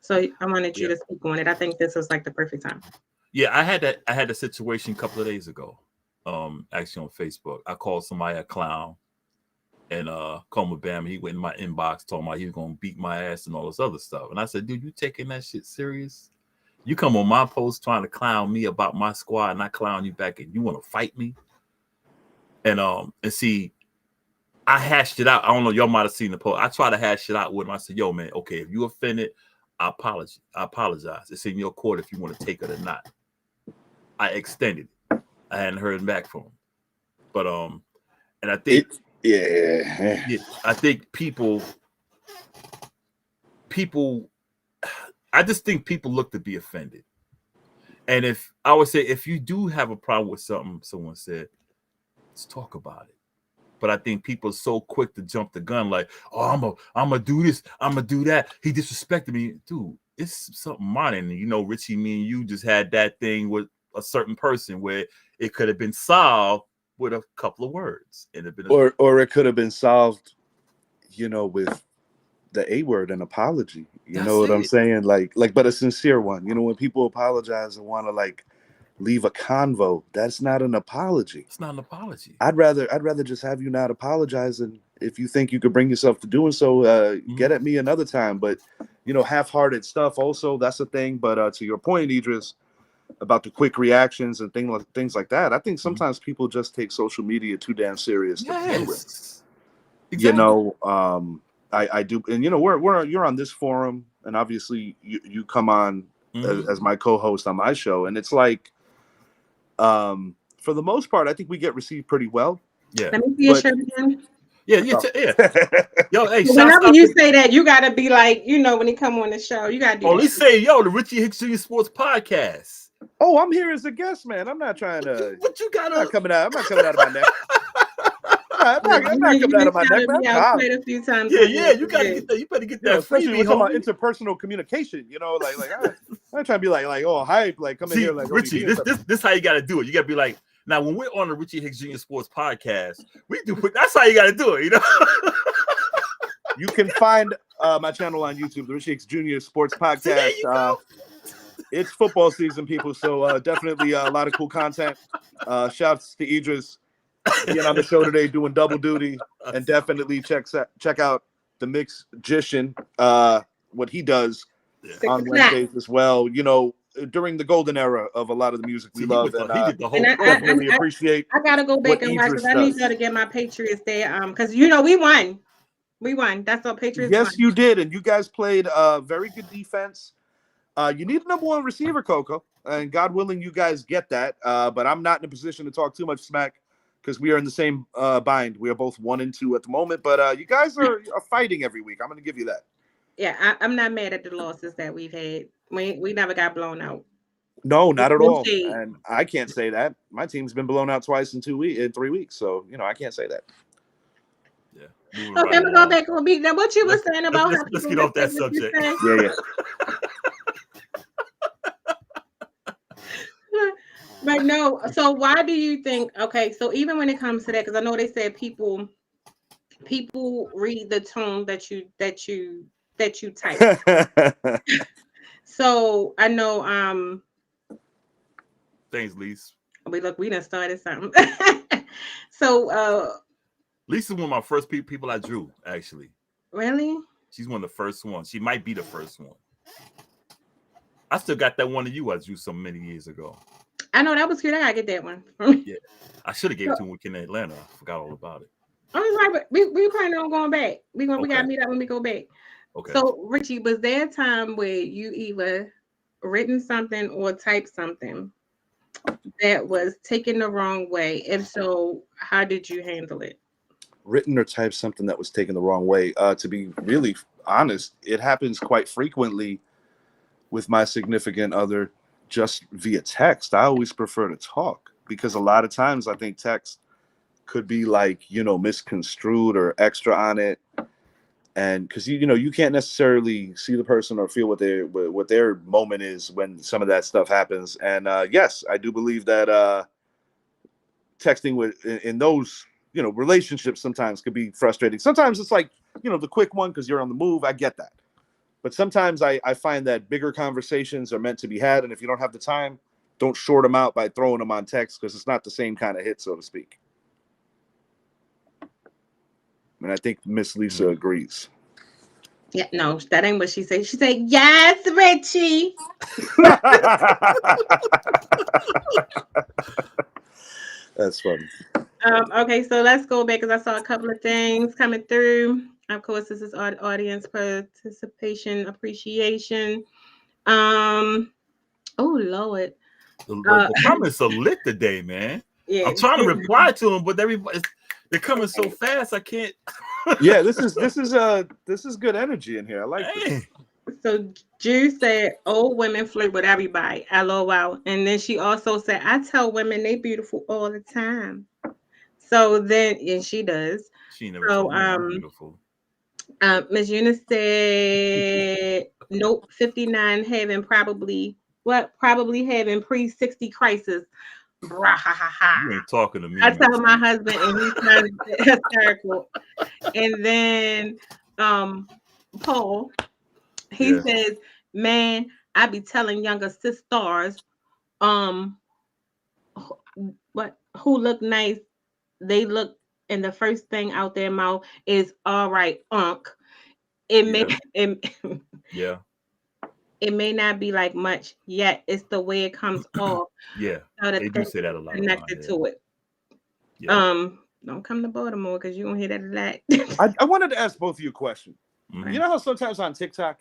Speaker 2: So I wanted you to speak on it. I think this was like the perfect time.
Speaker 3: Yeah, I had a situation a couple of days ago. Actually on Facebook. I called somebody a clown. And Como Bam, he went in my inbox talking about he was gonna beat my ass and all this other stuff. And I said, dude, you taking that shit serious? You come on my post trying to clown me about my squad and I clown you back and you want to fight me? And see, I hashed it out. I don't know, y'all might have seen the post. I tried to hash it out with him. I said, yo, man, okay, if you offended, I apologize. It's in your court if you want to take it or not. I extended it. I hadn't heard back from him. But and I think I think people I just think people look to be offended. And if I would say if you do have a problem with something someone said, let's talk about it. But I think people are so quick to jump the gun, like, oh, I'm gonna do this, I'm gonna do that. He disrespected me. Dude, it's something minor. And Richie, me and you just had that thing with a certain person where it could have been solved with a couple of words. And
Speaker 4: or it could have been solved, with the A word, an apology. You know what I'm saying? Like, but a sincere one. When people apologize and want to like leave a convo, that's not an apology.
Speaker 3: It's not an apology.
Speaker 4: I'd rather just have you not apologize, and if you think you could bring yourself to doing so, get at me another time. But half-hearted stuff also, that's a thing. But to your point, Idris, about the quick reactions and things like that, I think sometimes people just take social media too damn serious to begin with. Exactly. I do, and you're on this forum, and obviously you come on as my co-host on my show, and it's like, for the most part, I think we get received pretty well.
Speaker 3: Yeah.
Speaker 2: Let me see your shirt again.
Speaker 3: Yeah. Yo, hey,
Speaker 2: whenever you say that, you gotta be like, when he come on the show, you gotta do.
Speaker 3: Oh, let's say, the Richie Hicks Jr. Sports Podcast.
Speaker 4: Oh, I'm here as a guest, man. I'm not trying to.
Speaker 3: What you got?
Speaker 4: I'm not coming out of my neck. I'm not coming out of my neck, man.
Speaker 2: A few times.
Speaker 3: Yeah. You gotta get that. You better get that.
Speaker 4: Especially when we're talking about interpersonal communication. Like I'm trying to be like, oh, hype, like come in here, like
Speaker 3: Richie. This how you gotta do it. You gotta be like, now when we're on the Richie Hicks Jr. Sports Podcast, that's how you gotta do it.
Speaker 4: You can find my channel on YouTube, the Richie Hicks Jr. Sports Podcast. It's football season, people, so definitely a lot of cool content. Shouts to Idris being on the show today, doing double duty, and definitely check out the Mixgician, what he does on Wednesdays as well. During the golden era of a lot of the music we love, and I really appreciate.
Speaker 2: I gotta go back and watch because I need to get my Patriots there. Because we won. That's our Patriots.
Speaker 4: Yes,
Speaker 2: won.
Speaker 4: you did, and you guys played very good defense. You need a number one receiver, Coco, and God willing, you guys get that. But I'm not in a position to talk too much smack because we are in the same bind. We are both 1-2 at the moment, but you guys are fighting every week. I'm going to give you that.
Speaker 2: Yeah, I'm not mad at the losses that we've had. We never got blown out.
Speaker 4: No, not at all.
Speaker 2: Shade.
Speaker 4: And I can't say that. My team's been blown out twice in 3 weeks. So, I can't say that.
Speaker 3: Yeah.
Speaker 2: Okay, we'll go back on beat. Now, what you were saying about
Speaker 3: let's get off that subject.
Speaker 4: Yeah.
Speaker 2: But no, so why do you think, okay, so even when it comes to that, because I know they said people read the tone that you type. So I know
Speaker 3: thanks, Lise.
Speaker 2: we done started something. So
Speaker 3: Lisa's one of my first people I drew, actually.
Speaker 2: Really?
Speaker 3: She's one of the first ones. She might be the first one. I still got that one of you I drew so many years ago.
Speaker 2: I know that was cute. I gotta get that one.
Speaker 3: Yeah, I should have gave it to him when we came to Atlanta. I forgot all about it.
Speaker 2: I was like, but we planning on going back. We gotta meet up when we go back.
Speaker 3: Okay.
Speaker 2: So Richie, was there a time where you either written something or typed something that was taken the wrong way? If so, how did you handle it?
Speaker 4: Written or typed something that was taken the wrong way. To be really honest, it happens quite frequently with my significant other, just via text. I always prefer to talk because a lot of times I think text could be like, misconstrued or extra on it. And because you can't necessarily see the person or feel what their moment is when some of that stuff happens. And yes, I do believe that texting in those relationships sometimes could be frustrating. Sometimes it's like the quick one because you're on the move. I get that, but sometimes I find that bigger conversations are meant to be had, and if you don't have the time, don't short them out by throwing them on text because it's not the same kind of hit, so to speak. And I think Miss Lisa agrees.
Speaker 2: Yeah, no, that ain't what she said. She said, yes, Richie.
Speaker 4: That's funny.
Speaker 2: Okay, so let's go back because I saw a couple of things coming through. Of course, this is audience participation appreciation. Oh, Lord.
Speaker 3: The comments are lit today, man. Yeah, I'm trying to reply to them, but they're coming so fast I can't.
Speaker 4: Yeah, this is good energy in here. I like it.
Speaker 2: So Drew said, old women flirt with everybody. LOL. And then she also said, I tell women they beautiful all the time. So then, and she does.
Speaker 3: She never told me I'm beautiful.
Speaker 2: Ms. Eunice said, nope, 59 probably having pre-60 crisis. Brah, ha, ha, ha.
Speaker 3: You ain't talking to me.
Speaker 2: I tell my husband and he's kind of hysterical. And then Paul, he says, man, I be telling younger sisters who look nice, they look, and the first thing out their mouth is all right, It may not be like much yet. It's the way it comes off.
Speaker 3: Yeah, they do say that a lot.
Speaker 2: Connected to it. Yeah. Don't come to Baltimore because you won't hear that a lot.
Speaker 4: I wanted to ask both of you a question. Mm-hmm. You know how sometimes on TikTok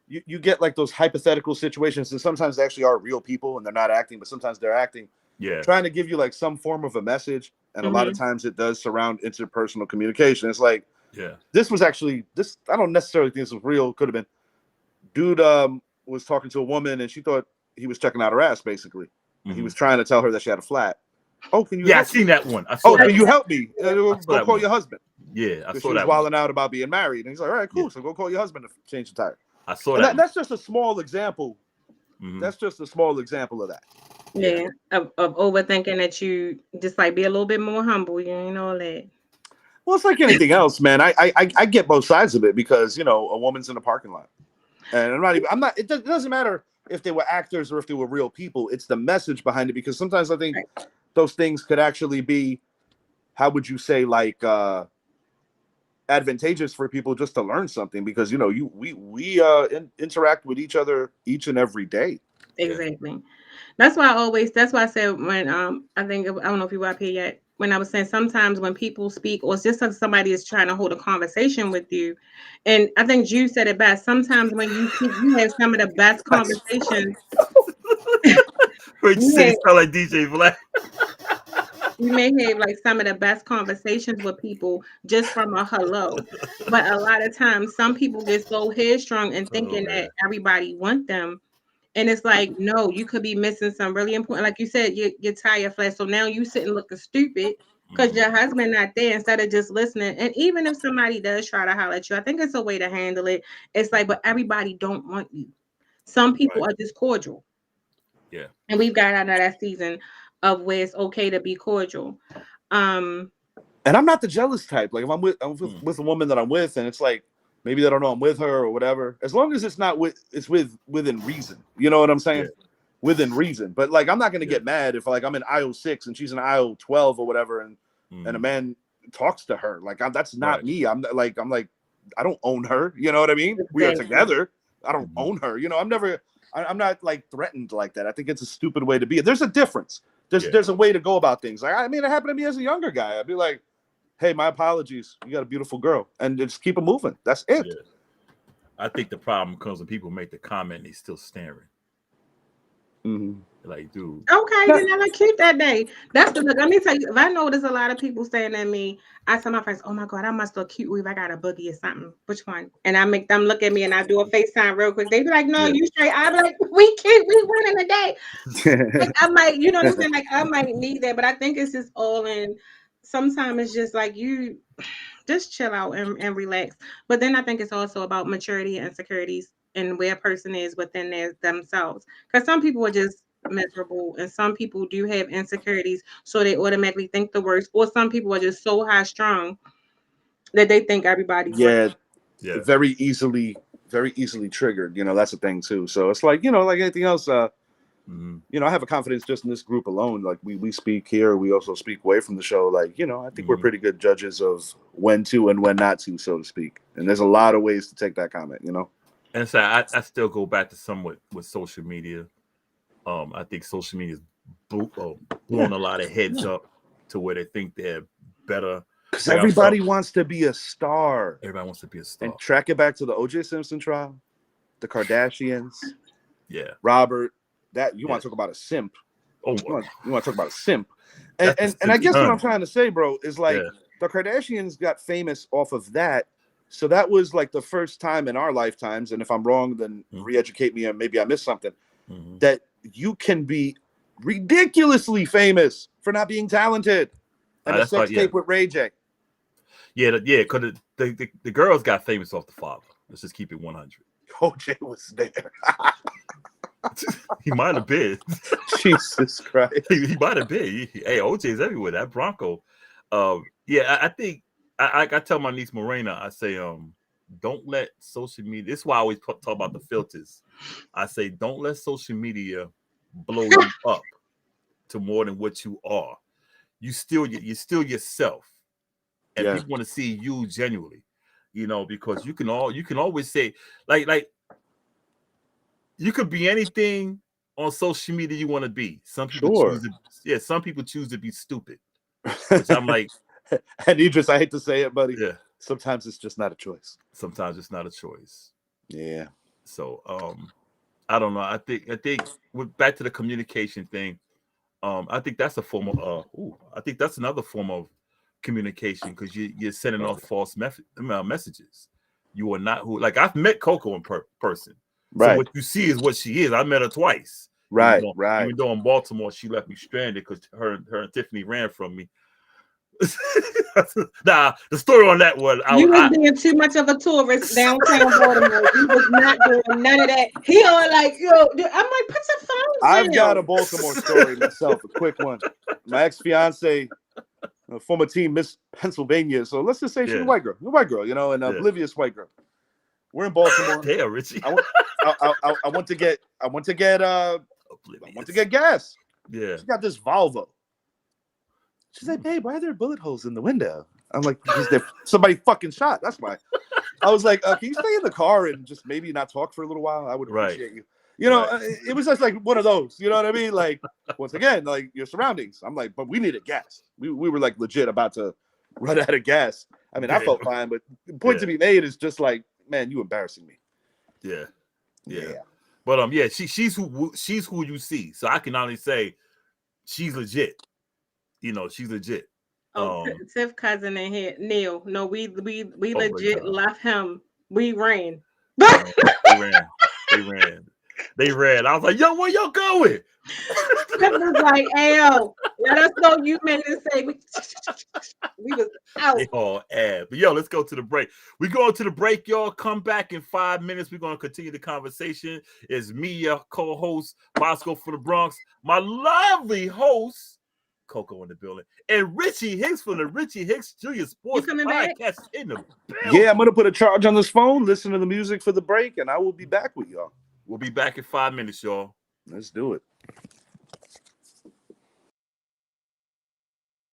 Speaker 4: you get like those hypothetical situations, and sometimes they actually are real people and they're not acting, but sometimes they're acting.
Speaker 3: Yeah,
Speaker 4: trying to give you like some form of a message, and a lot of times it does surround interpersonal communication. It's like, this was actually this. I don't necessarily think this was real. Could have been. Dude was talking to a woman and she thought he was checking out her ass. Basically, he was trying to tell her that she had a flat. Oh, can you?
Speaker 3: Yeah, I seen that one. Can
Speaker 4: you help me? Go call your husband.
Speaker 3: Yeah, I saw that. She
Speaker 4: was wilding out about being married, and he's like, all right, cool. So go call your husband to change the tire.
Speaker 3: I saw that.
Speaker 4: That's just a small example. That's just a small example of that.
Speaker 2: Yeah, of overthinking that you just like be a little bit more humble. You ain't all that.
Speaker 4: Well, it's like anything else, man. I get both sides of it because a woman's in a parking lot, and I'm not. It doesn't matter if they were actors or if they were real people. It's the message behind it, because sometimes I think those things could actually be, how would you say, like advantageous for people just to learn something, because we interact with each other each and every day.
Speaker 2: Exactly. That's why I said when I don't know if you were up here yet, when I was saying sometimes when people speak, or it's just like somebody is trying to hold a conversation with you, and I think Drew said it best. Sometimes when you speak, you have some of the best conversations.
Speaker 3: Wait, you say you sound like DJ Black.
Speaker 2: You may have like some of the best conversations with people just from a hello. But a lot of times some people get so headstrong and thinking that everybody want them. And it's like, no, you could be missing some really important, like you said, your tire flat. So now you sitting looking stupid because your husband not there instead of just listening. And even if somebody does try to holler at you, I think it's a way to handle it. It's like, but everybody don't want you. Some people are just cordial.
Speaker 3: Yeah.
Speaker 2: And we've got out of that season of where it's okay to be cordial.
Speaker 4: And I'm not the jealous type. Like if I'm with a woman that I'm with, and it's like maybe they don't know I'm with her or whatever. As long as it's not within reason. You know what I'm saying? Yeah. Within reason. But like I'm not gonna get mad if like I'm in aisle 6 and she's in aisle 12 or whatever, and a man talks to her. Like that's not me. I'm like I don't own her. You know what I mean? We are together. I don't own her. You know, I'm not like threatened like that. I think it's a stupid way to be. There's a difference. There's a way to go about things. Like I mean, it happened to me as a younger guy. I'd be like, hey, my apologies. You got a beautiful girl, and just keep it moving. That's it.
Speaker 3: Yeah. I think the problem comes when people make the comment and they still staring. Like, dude.
Speaker 2: Okay, you never cute that day. That's the look. Let me tell you, if I notice a lot of people staring at me, I tell my friends, oh my God, I must look cute if I got a boogie or something. Which one? And I make them look at me and I do a FaceTime real quick. They be like, no, you straight. I be like, we cute, we winning the day. Like, I might, you know what I'm saying? Like I might need that, but I think it's just all in. Sometimes it's just like you just chill out and relax. But then I think it's also about maturity and insecurities and where a person is within themselves. Because some people are just miserable and some people do have insecurities, so they automatically think the worst. Or some people are just so high strung that they think everybody's
Speaker 4: very easily triggered. You know, that's the thing too. So it's like, you know, like anything else, you know, I have a confidence just in this group alone. Like we speak here, we also speak away from the show. Like, you know, I think we're pretty good judges of when to and when not to, so to speak. And there's a lot of ways to take that comment, you know.
Speaker 3: And so I still go back to somewhat with social media. I think social media is blowing a lot of heads up to where they think they're better.
Speaker 4: Because everybody wants to be a star.
Speaker 3: Everybody wants to be a star.
Speaker 4: And track it back to the O.J. Simpson trial, the Kardashians, Robert. That you want to talk about a simp? Oh, you want to talk about a simp? And I guess what I'm trying to say, bro, is like the Kardashians got famous off of that. So that was like the first time in our lifetimes, and if I'm wrong, then re-educate me, and maybe I missed something, that you can be ridiculously famous for not being talented. And a sex tape with Ray J.
Speaker 3: Yeah, because the girls got famous off the father. Let's just keep it 100.
Speaker 4: OJ was there.
Speaker 3: He might have been.
Speaker 4: Jesus Christ.
Speaker 3: He might have been. Hey, OJ's everywhere. That Bronco. I think I tell my niece Morena, I say, don't let social media. This is why I always talk about the filters. I say, don't let social media blow you up to more than what you are. You're still yourself, and people want to see you genuinely. You know, because you can always say like you could be anything on social media you want to be. Some people some people choose to be stupid. Which I'm like,
Speaker 4: and Idris, I hate to say it, buddy. Yeah. Sometimes it's just not a choice.
Speaker 3: Sometimes it's not a choice.
Speaker 4: Yeah.
Speaker 3: So I don't know. I think back to the communication thing. I think that's a form of I think that's another form of communication, because you're sending off false messages. You are not who. Like, I've met Coco in person. Right. So what you see is what she is. I met her twice.
Speaker 4: Right.
Speaker 3: Even though in Baltimore she left me stranded because her and Tiffany ran from me. Nah, the story on that one.
Speaker 2: You was being too much of a tourist downtown Baltimore. You was not doing none of that. He all like, yo, I'm like, put your phone down.
Speaker 4: I've got a Baltimore story myself, a quick one. My ex-fiance, former team Miss Pennsylvania. So let's just say she's a white girl, you know, an oblivious white girl. We're in Baltimore.
Speaker 3: Damn, Richie.
Speaker 4: I want to get gas.
Speaker 3: Yeah.
Speaker 4: She got this Volvo. She's like, babe, why are there bullet holes in the window? I'm like, because somebody fucking shot. That's why. I was like, can you stay in the car and just maybe not talk for a little while? I would appreciate you. You know, it was just like one of those. You know what I mean? Like, once again, like your surroundings. I'm like, but we needed gas. We were like legit about to run out of gas. I mean, I felt fine, but the point to be made is just like, man, you embarrassing me.
Speaker 3: Yeah. But she's who you see. So I can only say she's legit. you know, she's legit.
Speaker 2: Tiff cousin in here, Neil. No, we
Speaker 3: Oh,
Speaker 2: legit left him. We ran.
Speaker 3: They ran. I was like, yo, where y'all going?
Speaker 2: Tiff was like, "Ayo, let us know you made it safe." We was out.
Speaker 3: But yo, let's go to the break. We going to the break, y'all. Come back in 5 minutes. We're going to continue the conversation. It's me, your co-host, Boscoe for the Bronx, my lovely host, Coco in the building, and Richie Hicks from the Richie Hicks Jr. Sports Podcast in the building.
Speaker 4: Yeah, I'm going to put a charge on this phone, listen to the music for the break, and I will be back with y'all.
Speaker 3: We'll be back in 5 minutes, y'all.
Speaker 4: Let's do it.